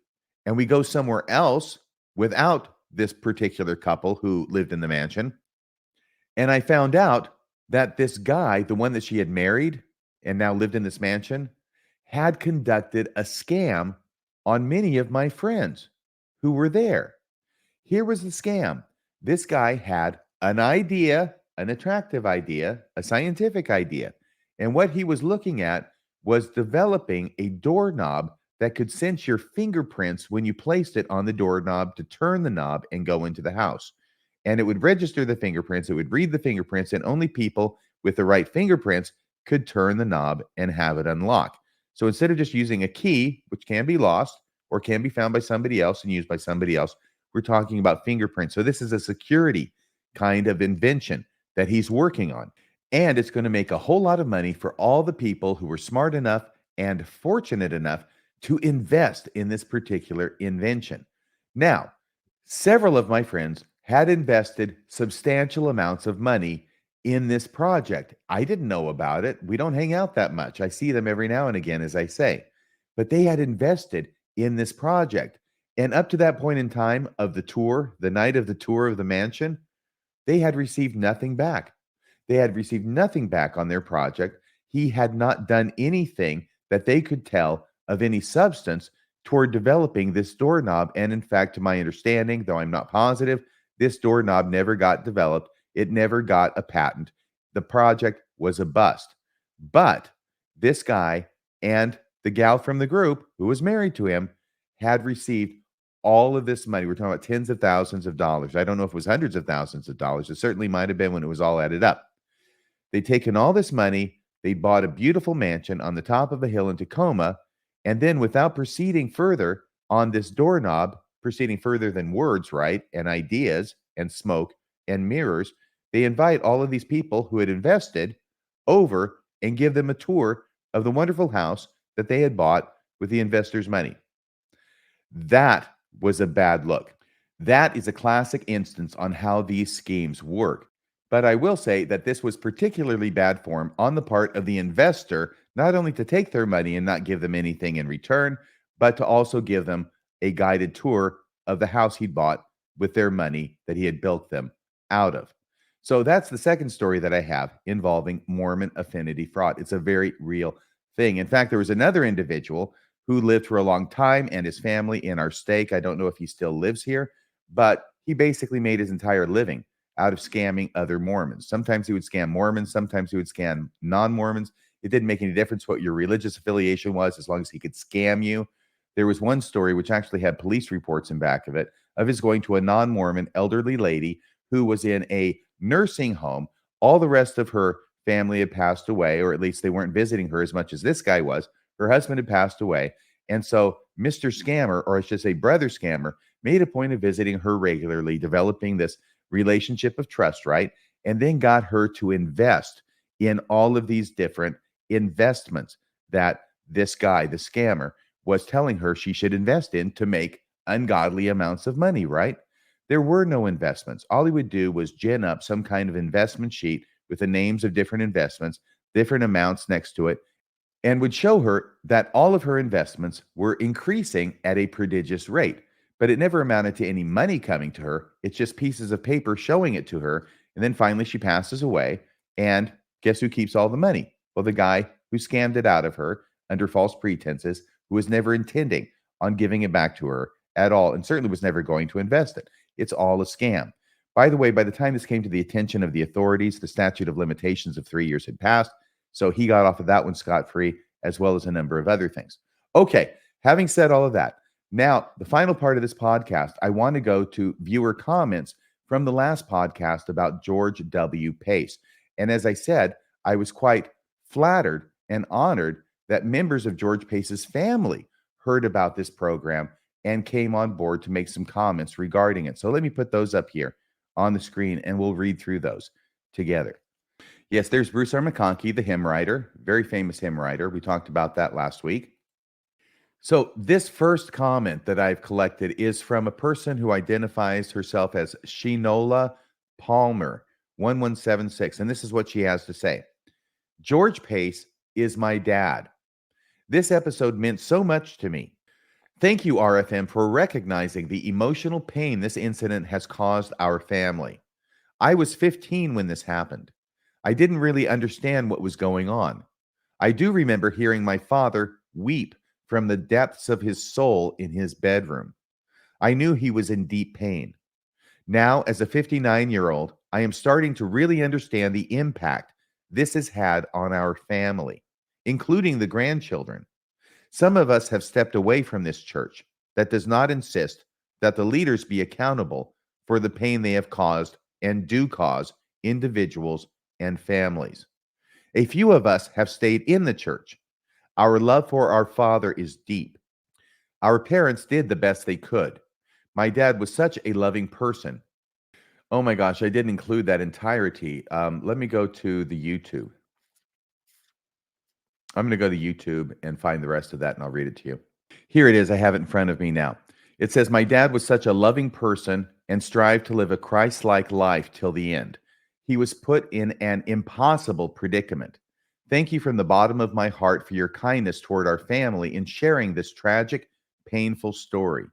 and we go somewhere else without this particular couple who lived in the mansion. And I found out that this guy, the one that she had married and now lived in this mansion, had conducted a scam on many of my friends who were there. Here was the scam. This guy had an idea, an attractive idea, a scientific idea. And what he was looking at was developing a doorknob that could sense your fingerprints when you placed it on the doorknob to turn the knob and go into the house. And it would register the fingerprints, it would read the fingerprints, and only people with the right fingerprints could turn the knob and have it unlock. So instead of just using a key, which can be lost or can be found by somebody else and used by somebody else, we're talking about fingerprints. So this is a security kind of invention that he's working on. And it's going to make a whole lot of money for all the people who were smart enough and fortunate enough to invest in this particular invention. Now, several of my friends had invested substantial amounts of money in this project. I didn't know about it. We don't hang out that much. I see them every now and again, as I say. But they had invested in this project. And up to that point in time of the tour, the night of the tour of the mansion, they had received nothing back. They had received nothing back on their project. He had not done anything that they could tell of any substance toward developing this doorknob. And in fact, to my understanding, though I'm not positive, this doorknob never got developed. It never got a patent. The project was a bust. But this guy and the gal from the group who was married to him had received all of this money. We're talking about tens of thousands of dollars. I don't know if it was hundreds of thousands of dollars. It certainly might have been when it was all added up. They'd taken all this money. They bought a beautiful mansion on the top of a hill in Tacoma. And then without proceeding further on this doorknob, proceeding further than words, right? And ideas and smoke and mirrors, they invite all of these people who had invested over and give them a tour of the wonderful house that they had bought with the investors' money. That was a bad look. That is a classic instance on how these schemes work. But I will say that this was particularly bad form on the part of the investor, not only to take their money and not give them anything in return, but to also give them a guided tour of the house he'd bought with their money that he had built them out of. So that's the second story that I have involving Mormon affinity fraud. It's a very real thing. In fact, there was another individual who lived for a long time and his family in our stake. I don't know if he still lives here, but he basically made his entire living out of scamming other Mormons. Sometimes he would scam Mormons, sometimes he would scam non-Mormons. It didn't make any difference what your religious affiliation was as long as he could scam you. There was one story which actually had police reports in back of it of his going to a non-Mormon elderly lady who was in a nursing home. All the rest of her family had passed away, or at least they weren't visiting her as much as this guy was. Her husband had passed away. And so Mr. Scammer, or I should say Brother Scammer, made a point of visiting her regularly, developing this relationship of trust, right? And then got her to invest in all of these different investments that this guy, the scammer, was telling her she should invest in to make ungodly amounts of money, right? There were no investments. All he would do was gin up some kind of investment sheet with the names of different investments, different amounts next to it, and would show her that all of her investments were increasing at a prodigious rate. But it never amounted to any money coming to her. It's just pieces of paper showing it to her. And then finally she passes away. And guess who keeps all the money? Well, the guy who scammed it out of her under false pretenses, who was never intending on giving it back to her at all, and certainly was never going to invest it. It's all a scam. By the way, by the time this came to the attention of the authorities, the statute of limitations of 3 years had passed. So he got off of that one scot-free, as well as a number of other things. Okay, having said all of that, now the final part of this podcast, I want to go to viewer comments from the last podcast about George W. Pace. And as I said, I was quite flattered and honored that members of George Pace's family heard about this program and came on board to make some comments regarding it. So let me put those up here on the screen and we'll read through those together. Yes, there's Bruce R. McConkie, the hymn writer, very famous hymn writer. We talked about that last week. So this first comment that I've collected is from a person who identifies herself as Shinola Palmer 1176. And this is what she has to say. George Pace is my dad. This episode meant so much to me. Thank you, RFM, for recognizing the emotional pain this incident has caused our family. I was 15 when this happened. I didn't really understand what was going on. I do remember hearing my father weep from the depths of his soul in his bedroom. I knew he was in deep pain. Now, as a 59-year-old, I am starting to really understand the impact this has had on our family, including the grandchildren. Some of us have stepped away from this church that does not insist that the leaders be accountable for the pain they have caused and do cause individuals and families. A few of us have stayed in the church. Our love for our Father is deep. Our parents did the best they could. My dad was such a loving person. Oh my gosh, I didn't include that entirety. Let me go to the YouTube. I'm going to go to YouTube and find the rest of that and I'll read it to you. Here it is. I have it in front of me now. It says, my dad was such a loving person and strived to live a Christ-like life till the end. He was put in an impossible predicament. Thank you from the bottom of my heart for your kindness toward our family in sharing this tragic, painful story.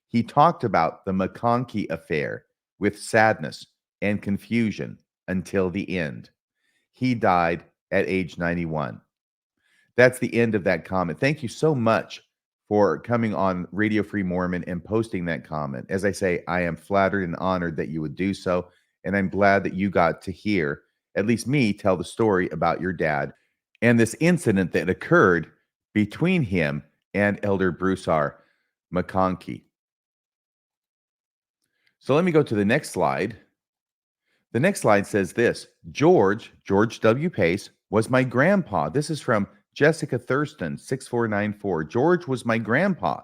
He talked about the McConkie affair with sadness and confusion until the end. He died at age 91. That's the end of that comment. Thank you so much for coming on Radio Free Mormon and posting that comment. As I say, I am flattered and honored that you would do so. And I'm glad that you got to hear, at least me, tell the story about your dad and this incident that occurred between him and Elder Bruce R. McConkie. So let me go to the next slide. The next slide says this: George W. Pace, was my grandpa. This is from Jessica Thurston, 6494. George was my grandpa.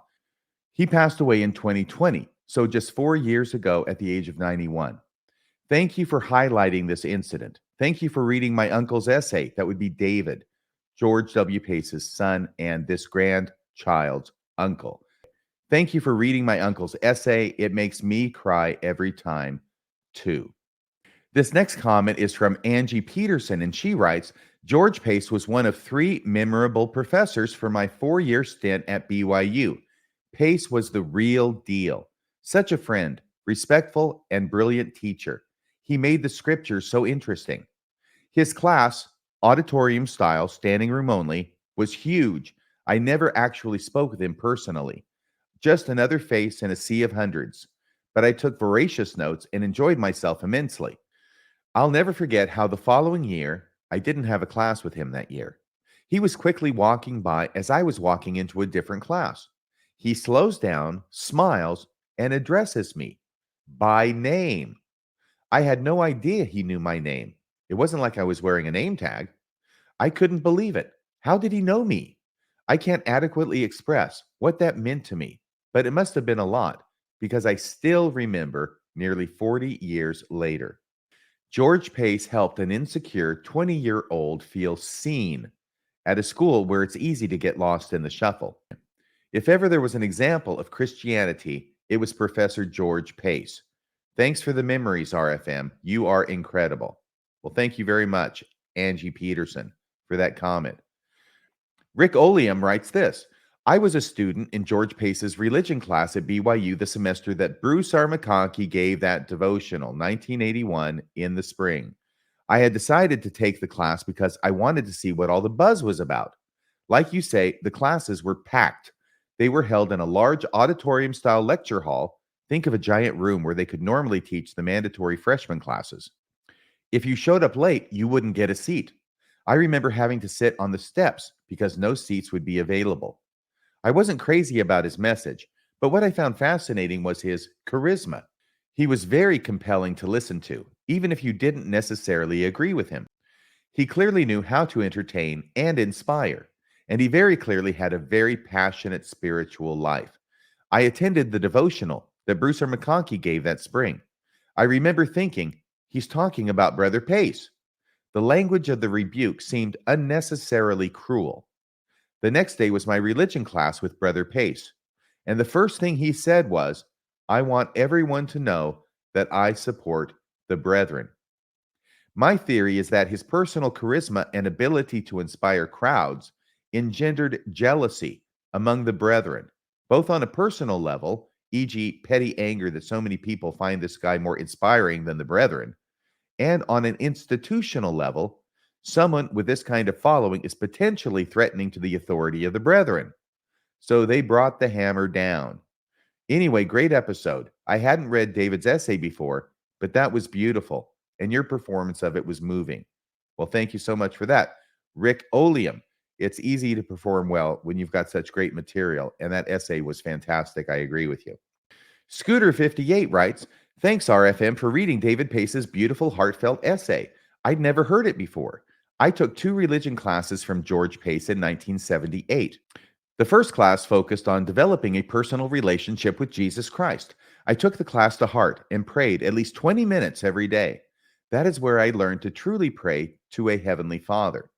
He passed away in 2020, so just 4 years ago at the age of 91. Thank you for highlighting this incident. Thank you for reading my uncle's essay. That would be David, George W. Pace's son and this grandchild's uncle. Thank you for reading my uncle's essay. It makes me cry every time, too. This next comment is from Angie Peterson, and she writes, George Pace was one of 3 memorable professors for my 4-year stint at BYU. Pace was the real deal. Such a friend, respectful, and brilliant teacher. He made the scriptures so interesting. His class, auditorium style, standing room only, was huge. I never actually spoke with him personally. Just another face in a sea of hundreds. But I took voracious notes and enjoyed myself immensely. I'll never forget how the following year, I didn't have a class with him that year. He was quickly walking by as I was walking into a different class. He slows down, smiles, and addresses me by name. I had no idea he knew my name. It wasn't like I was wearing a name tag. I couldn't believe it. How did he know me? I can't adequately express what that meant to me, but it must have been a lot because I still remember nearly 40 years later. George Pace helped an insecure 20-year-old feel seen at a school where it's easy to get lost in the shuffle. If ever there was an example of Christianity, it was Professor George Pace. Thanks for the memories, RFM. You are incredible. Well, thank you very much, Angie Peterson, for that comment. Rick Oleum writes this. I was a student in George Pace's religion class at BYU the semester that Bruce R. McConkie gave that devotional, 1981, in the spring. I had decided to take the class because I wanted to see what all the buzz was about. Like you say, the classes were packed. They were held in a large auditorium-style lecture hall. Think of a giant room where they could normally teach the mandatory freshman classes. If you showed up late, you wouldn't get a seat. I remember having to sit on the steps because no seats would be available. I wasn't crazy about his message, but what I found fascinating was his charisma. He was very compelling to listen to, even if you didn't necessarily agree with him. He clearly knew how to entertain and inspire, and he very clearly had a very passionate spiritual life. I attended the devotional that Bruce R. McConkie gave that spring. I remember thinking, he's talking about Brother Pace. The language of the rebuke seemed unnecessarily cruel. The next day was my religion class with Brother Pace, and the first thing he said was, I want everyone to know that I support the brethren. My theory is that his personal charisma and ability to inspire crowds engendered jealousy among the brethren, both on a personal level, e.g., petty anger that so many people find this guy more inspiring than the brethren, and on an institutional level, someone with this kind of following is potentially threatening to the authority of the brethren. So they brought the hammer down. Anyway, great episode. I hadn't read David's essay before, but that was beautiful, and your performance of it was moving. Well, thank you so much for that. Rick Oleum, it's easy to perform well when you've got such great material, and that essay was fantastic. I agree with you. Scooter58 writes, thanks, RFM, for reading David Pace's beautiful, heartfelt essay. I'd never heard it before. I took 2 religion classes from George Pace in 1978. The first class focused on developing a personal relationship with Jesus Christ. I took the class to heart and prayed at least 20 minutes every day. That is where I learned to truly pray to a heavenly Father.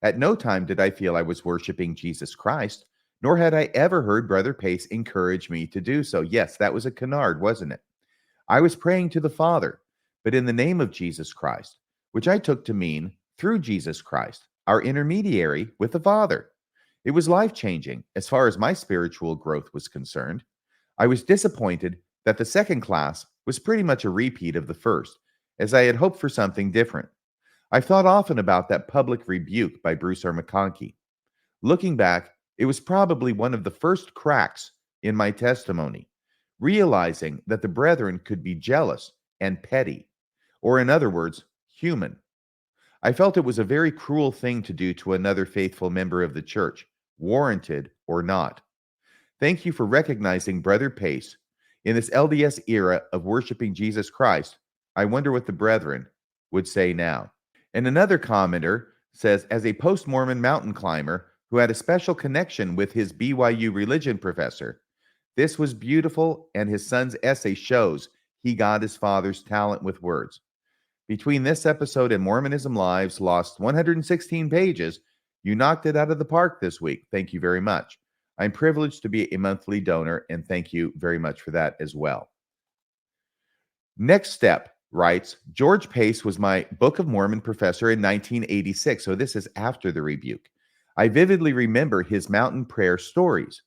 At no time did I feel I was worshiping Jesus Christ, nor had I ever heard Brother Pace encourage me to do so. Yes, that was a canard, wasn't it? I was praying to the Father, but in the name of Jesus Christ, which I took to mean through Jesus Christ, our intermediary with the Father. It was life-changing as far as my spiritual growth was concerned. I was disappointed that the second class was pretty much a repeat of the first, as I had hoped for something different. I've thought often about that public rebuke by Bruce R. McConkie. Looking back, it was probably one of the first cracks in my testimony, realizing that the brethren could be jealous and petty, or in other words, human. I felt it was a very cruel thing to do to another faithful member of the church, warranted or not. Thank you for recognizing Brother Pace. In this LDS era of worshiping Jesus Christ, I wonder what the brethren would say now. And another commenter says, as a post-Mormon mountain climber who had a special connection with his BYU religion professor, this was beautiful, and his son's essay shows he got his father's talent with words. Between this episode and Mormonism Live's lost 116 pages, you knocked it out of the park this week. Thank you very much. I'm privileged to be a monthly donor, and thank you very much for that as well. Next Step writes, George Pace was my Book of Mormon professor in 1986, so this is after the rebuke. I vividly remember his mountain prayer stories.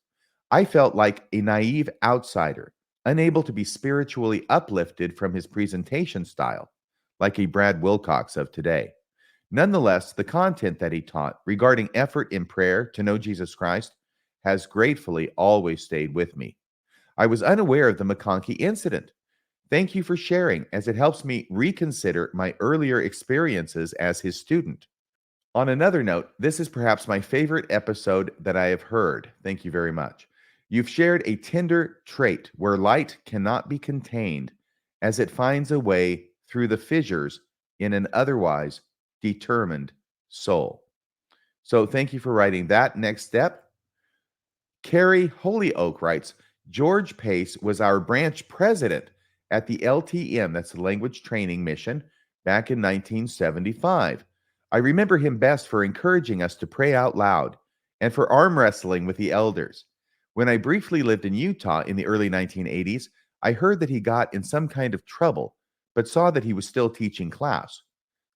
I felt like a naive outsider, unable to be spiritually uplifted from his presentation style, like a Brad Wilcox of today. Nonetheless, the content that he taught regarding effort in prayer to know Jesus Christ has gratefully always stayed with me. I was unaware of the McConkie incident. Thank you for sharing, as it helps me reconsider my earlier experiences as his student. On another note, this is perhaps my favorite episode that I have heard. Thank you very much. You've shared a tender trait where light cannot be contained as it finds a way through the fissures in an otherwise determined soul. So thank you for writing that. Next Step. Carrie Holyoke writes, George Pace was our branch president at the LTM, that's the Language Training Mission, back in 1975. I remember him best for encouraging us to pray out loud and for arm wrestling with the elders. When I briefly lived in Utah in the early 1980s, I heard that he got in some kind of trouble, but saw that he was still teaching class.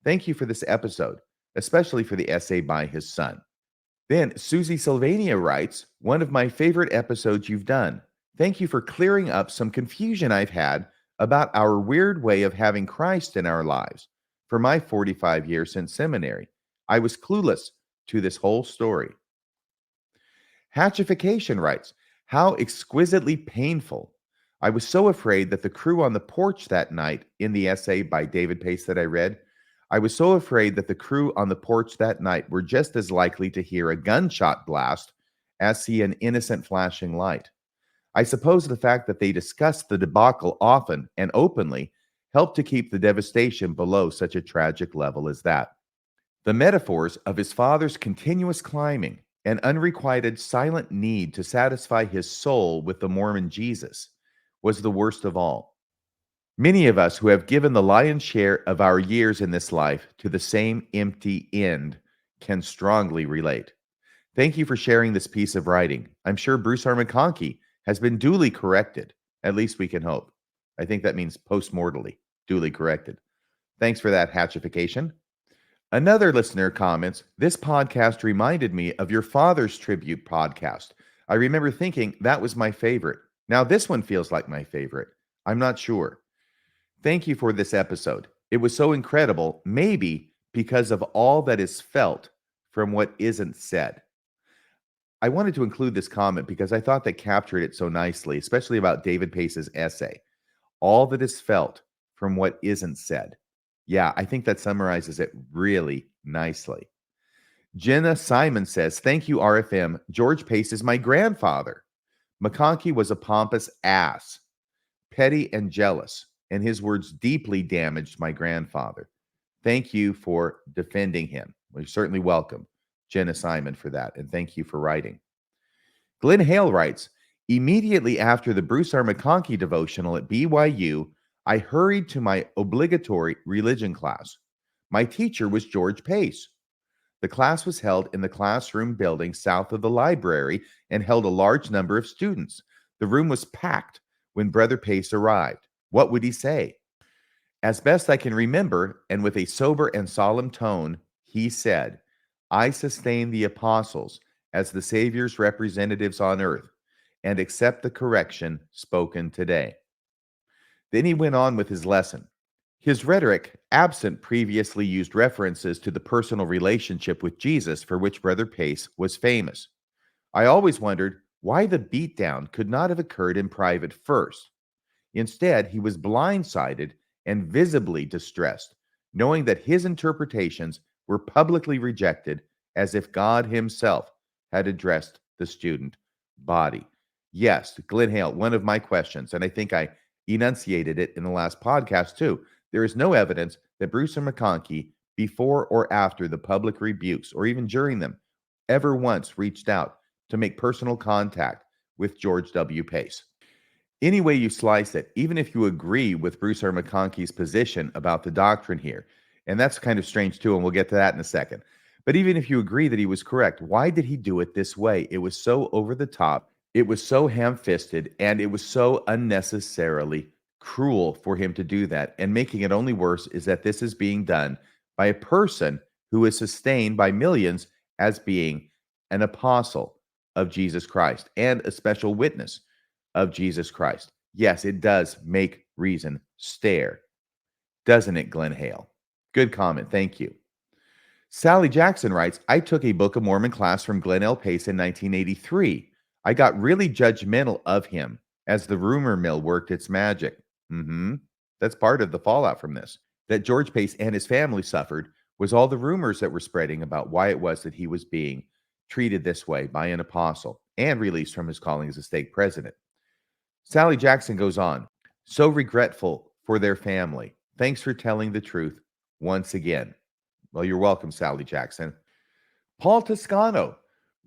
Thank you for this episode, especially for the essay by his son. Then Susie Sylvania writes, one of my favorite episodes you've done. Thank you for clearing up some confusion I've had about our weird way of having Christ in our lives. For my 45 years since seminary, I was clueless to this whole story. Hatchification writes, how exquisitely painful. I was so afraid that the crew on the porch that night in the essay by David Pace that I read, I was so afraid that the crew on the porch that night were just as likely to hear a gunshot blast as see an innocent flashing light. I suppose the fact that they discussed the debacle often and openly helped to keep the devastation below such a tragic level as that. The metaphors of his father's continuous climbing and unrequited silent need to satisfy his soul with the Mormon Jesus was the worst of all. Many of us who have given the lion's share of our years in this life to the same empty end can strongly relate. Thank you for sharing this piece of writing. I'm sure Bruce R. McConkie has been duly corrected. At least we can hope. I think that means post-mortally, duly corrected. Thanks for that hatchification. Another listener comments, this podcast reminded me of your father's tribute podcast. I remember thinking that was my favorite. Now this one feels like my favorite. I'm not sure. Thank you for this episode. It was so incredible, maybe because of all that is felt from what isn't said. I wanted to include this comment because I thought that captured it so nicely, especially about David Pace's essay. All that is felt from what isn't said. Yeah, I think that summarizes it really nicely. Jenna Simon says, thank you, RFM. George Pace is my grandfather. McConkie was a pompous ass, petty and jealous, and his words deeply damaged my grandfather. Thank you for defending him. We're certainly welcome, Jenna Simon, for that, and thank you for writing. Glenn Hale writes, immediately after the Bruce R. McConkie devotional at BYU, I hurried to my obligatory religion class. My teacher was George Pace. The class was held in the classroom building south of the library and held a large number of students. The room was packed when Brother Pace arrived. What would he say? As best I can remember, and with a sober and solemn tone, he said, I sustain the apostles as the Savior's representatives on earth and accept the correction spoken today. Then he went on with his lesson. His rhetoric, absent previously used references to the personal relationship with Jesus for which Brother Pace was famous. I always wondered why the beatdown could not have occurred in private first. Instead, he was blindsided and visibly distressed, knowing that his interpretations were publicly rejected as if God himself had addressed the student body. Yes, Glenn Hale, one of my questions, and I think I enunciated it in the last podcast too. There is no evidence that Bruce and McConkie, before or after the public rebukes, or even during them, ever once reached out to make personal contact with George W. Pace. Any way you slice it, even if you agree with Bruce R. McConkie's position about the doctrine here, and that's kind of strange too, and we'll get to that in a second. But even if you agree that he was correct, why did he do it this way? It was so over the top, it was so ham-fisted, and it was so unnecessarily cruel for him to do that. And making it only worse is that this is being done by a person who is sustained by millions as being an apostle of Jesus Christ and a special witness of Jesus Christ. Yes, it does make reason stare, doesn't it, Glenn Hale? Good comment. Thank you. Sally Jackson writes, I took a Book of Mormon class from Glenn L. Pace in 1983. I got really judgmental of him as the rumor mill worked its magic. That's part of the fallout from this. That George Pace and his family suffered was all the rumors that were spreading about why it was that he was being treated this way by an apostle and released from his calling as a stake president. Sally Jackson goes on, so regretful for their family. Thanks for telling the truth once again. Well, you're welcome, Sally Jackson. Paul Toscano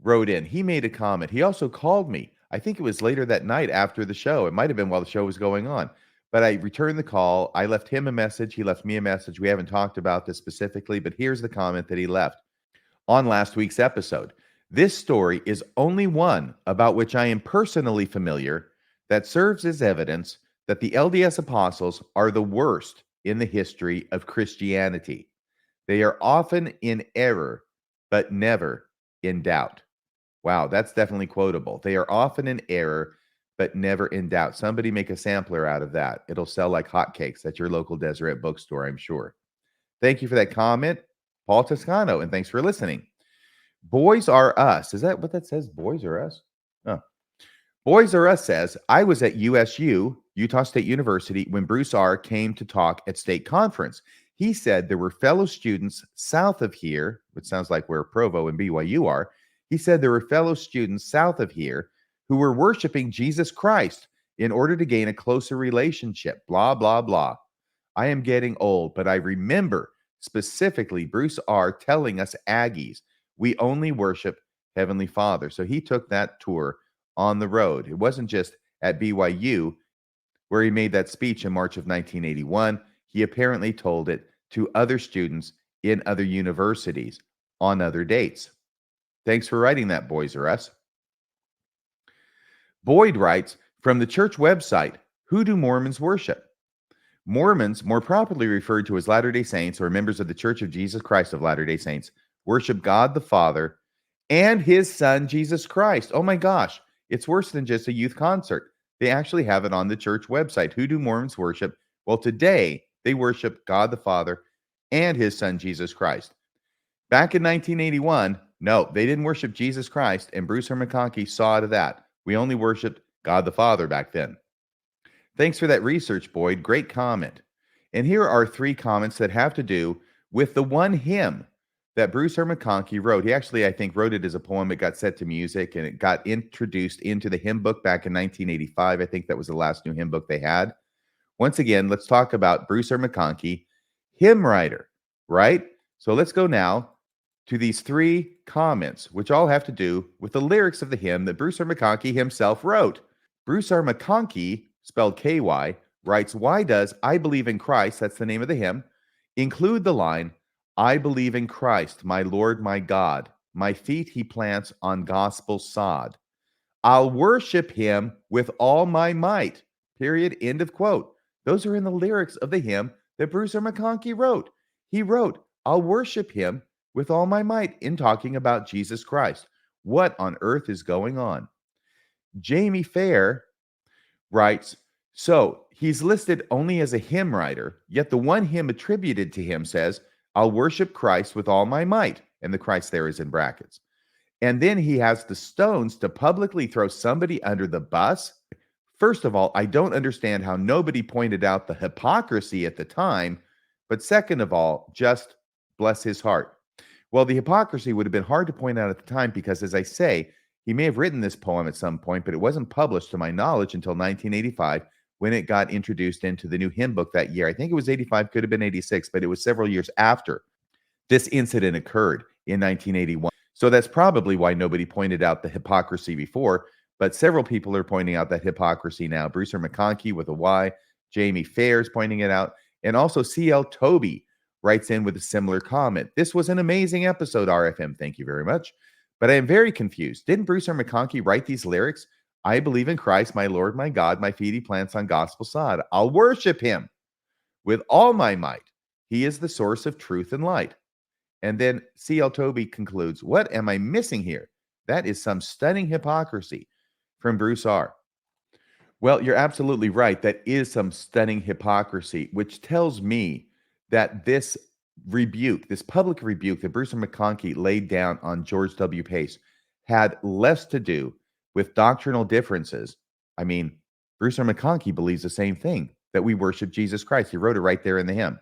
wrote in. He made a comment. He also called me. I think it was later that night after the show. It might have been while the show was going on. but I returned the call. I left him a message. He left me a message. We haven't talked about this specifically, but here's the comment that he left on last week's episode. This story is only one about which I am personally familiar that serves as evidence that the LDS apostles are the worst in the history of Christianity. They are often in error, but never in doubt. Wow, that's definitely quotable. They are often in error, but never in doubt. Somebody make a sampler out of that. It'll sell like hotcakes at your local Deseret bookstore, I'm sure. Thank you for that comment, Paul Toscano, and thanks for listening. Boys Are Us. Is that what that says? Boys Are Us? Oh. Boys Are Us says, I was at USU, Utah State University, when Bruce R. came to talk at state conference. He said there were fellow students south of here, which sounds like where Provo and BYU are. He said there were fellow students south of here who were worshiping Jesus Christ in order to gain a closer relationship, blah, blah, blah. I am getting old, but I remember specifically Bruce R. telling us Aggies, we only worship Heavenly Father. So he took that tour on the road. It wasn't just at BYU where he made that speech in March of 1981. He apparently told it to other students in other universities on other dates. Thanks for writing that, Boys Are Us. Boyd writes, from the church website, who do Mormons worship? Mormons, more properly referred to as Latter-day Saints or members of the Church of Jesus Christ of Latter-day Saints, worship God the Father and his Son, Jesus Christ. Oh my gosh, it's worse than just a youth concert. They actually have it on the church website. Who do Mormons worship? Well, today they worship God the Father and his Son, Jesus Christ. Back in 1981, no, they didn't worship Jesus Christ, and Bruce R. McConkie saw to that. We only worshiped God the Father back then. Thanks for that research, Boyd. Great comment. And here are 3 comments that have to do with the one hymn that Bruce R. McConkie wrote. He actually, I think, wrote it as a poem. It got set to music, and it got introduced into the hymn book back in 1985. I think that was the last new hymn book they had. Once again, let's talk about Bruce R. McConkie, hymn writer, right? So let's go now to these 3 comments, which all have to do with the lyrics of the hymn that Bruce R. McConkie himself wrote. Bruce R. McConkie, spelled K-Y, writes, why does I believe in Christ, that's the name of the hymn, include the line, I believe in Christ, my Lord, my God. My feet he plants on gospel sod. I'll worship him with all my might. Period. End of quote. Those are in the lyrics of the hymn that Bruce R. McConkie wrote. He wrote, I'll worship him with all my might in talking about Jesus Christ. What on earth is going on? Jamie Fair writes, so he's listed only as a hymn writer, yet the one hymn attributed to him says, I'll worship Christ with all my might. And the Christ there is in brackets. And then he has the stones to publicly throw somebody under the bus. First of all, I don't understand how nobody pointed out the hypocrisy at the time. But second of all, just bless his heart. Well, the hypocrisy would have been hard to point out at the time because, as I say, he may have written this poem at some point, but it wasn't published to my knowledge until 1985 when it got introduced into the new hymn book that year. I think it was 85, could have been 86, but it was several years after this incident occurred in 1981. So that's probably why nobody pointed out the hypocrisy before, but several people are pointing out that hypocrisy now. Bruce R. McConkie with a Y, Jamie Fair is pointing it out, and also C.L. Toby writes in with a similar comment. This was an amazing episode, RFM. Thank you very much. But I am very confused. Didn't Bruce R. McConkie write these lyrics? I believe in Christ, my Lord, my God, my feet he plants on gospel sod. I'll worship him with all my might. He is the source of truth and light. And then C.L. Toby concludes, what am I missing here? That is some stunning hypocrisy from Bruce R. Well, you're absolutely right. That is some stunning hypocrisy, which tells me that this rebuke, this public rebuke that Bruce R. McConkie laid down on George W. Pace had less to do with doctrinal differences. I mean, Bruce R. McConkie believes the same thing, that we worship Jesus Christ. He wrote it right there in the hymn.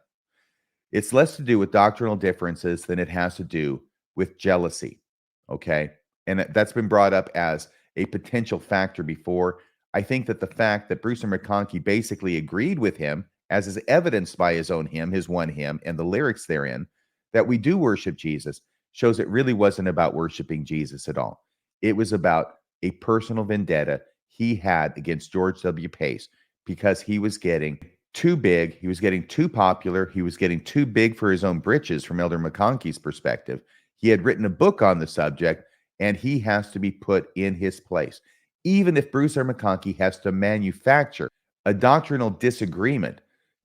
It's less to do with doctrinal differences than it has to do with jealousy, okay? And that's been brought up as a potential factor before. I think that the fact that Bruce R. McConkie basically agreed with him, as is evidenced by his own hymn, his one hymn, and the lyrics therein, that we do worship Jesus, shows it really wasn't about worshiping Jesus at all. It was about a personal vendetta he had against George W. Pace because he was getting too big. He was getting too popular. He was getting too big for his own britches from Elder McConkie's perspective. He had written a book on the subject, and he has to be put in his place. Even if Bruce R. McConkie has to manufacture a doctrinal disagreement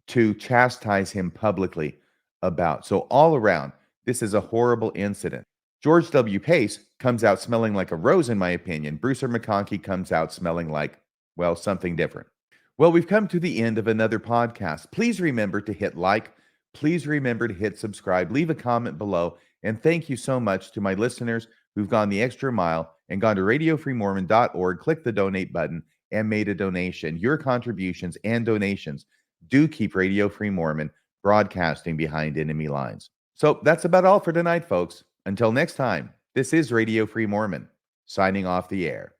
to chastise him publicly about. So all around, this is a horrible incident. George W. Pace comes out smelling like a rose, in my opinion. Bruce R. McConkie comes out smelling like, well, something different. Well, we've come to the end of another podcast. Please remember to hit like. Please remember to hit subscribe. Leave a comment below. And thank you so much to my listeners who've gone the extra mile and gone to radiofreemormon.org, click the donate button, and made a donation. Your contributions and donations do keep Radio Free Mormon broadcasting behind enemy lines. So that's about all for tonight, folks. Until next time, this is Radio Free Mormon, signing off the air.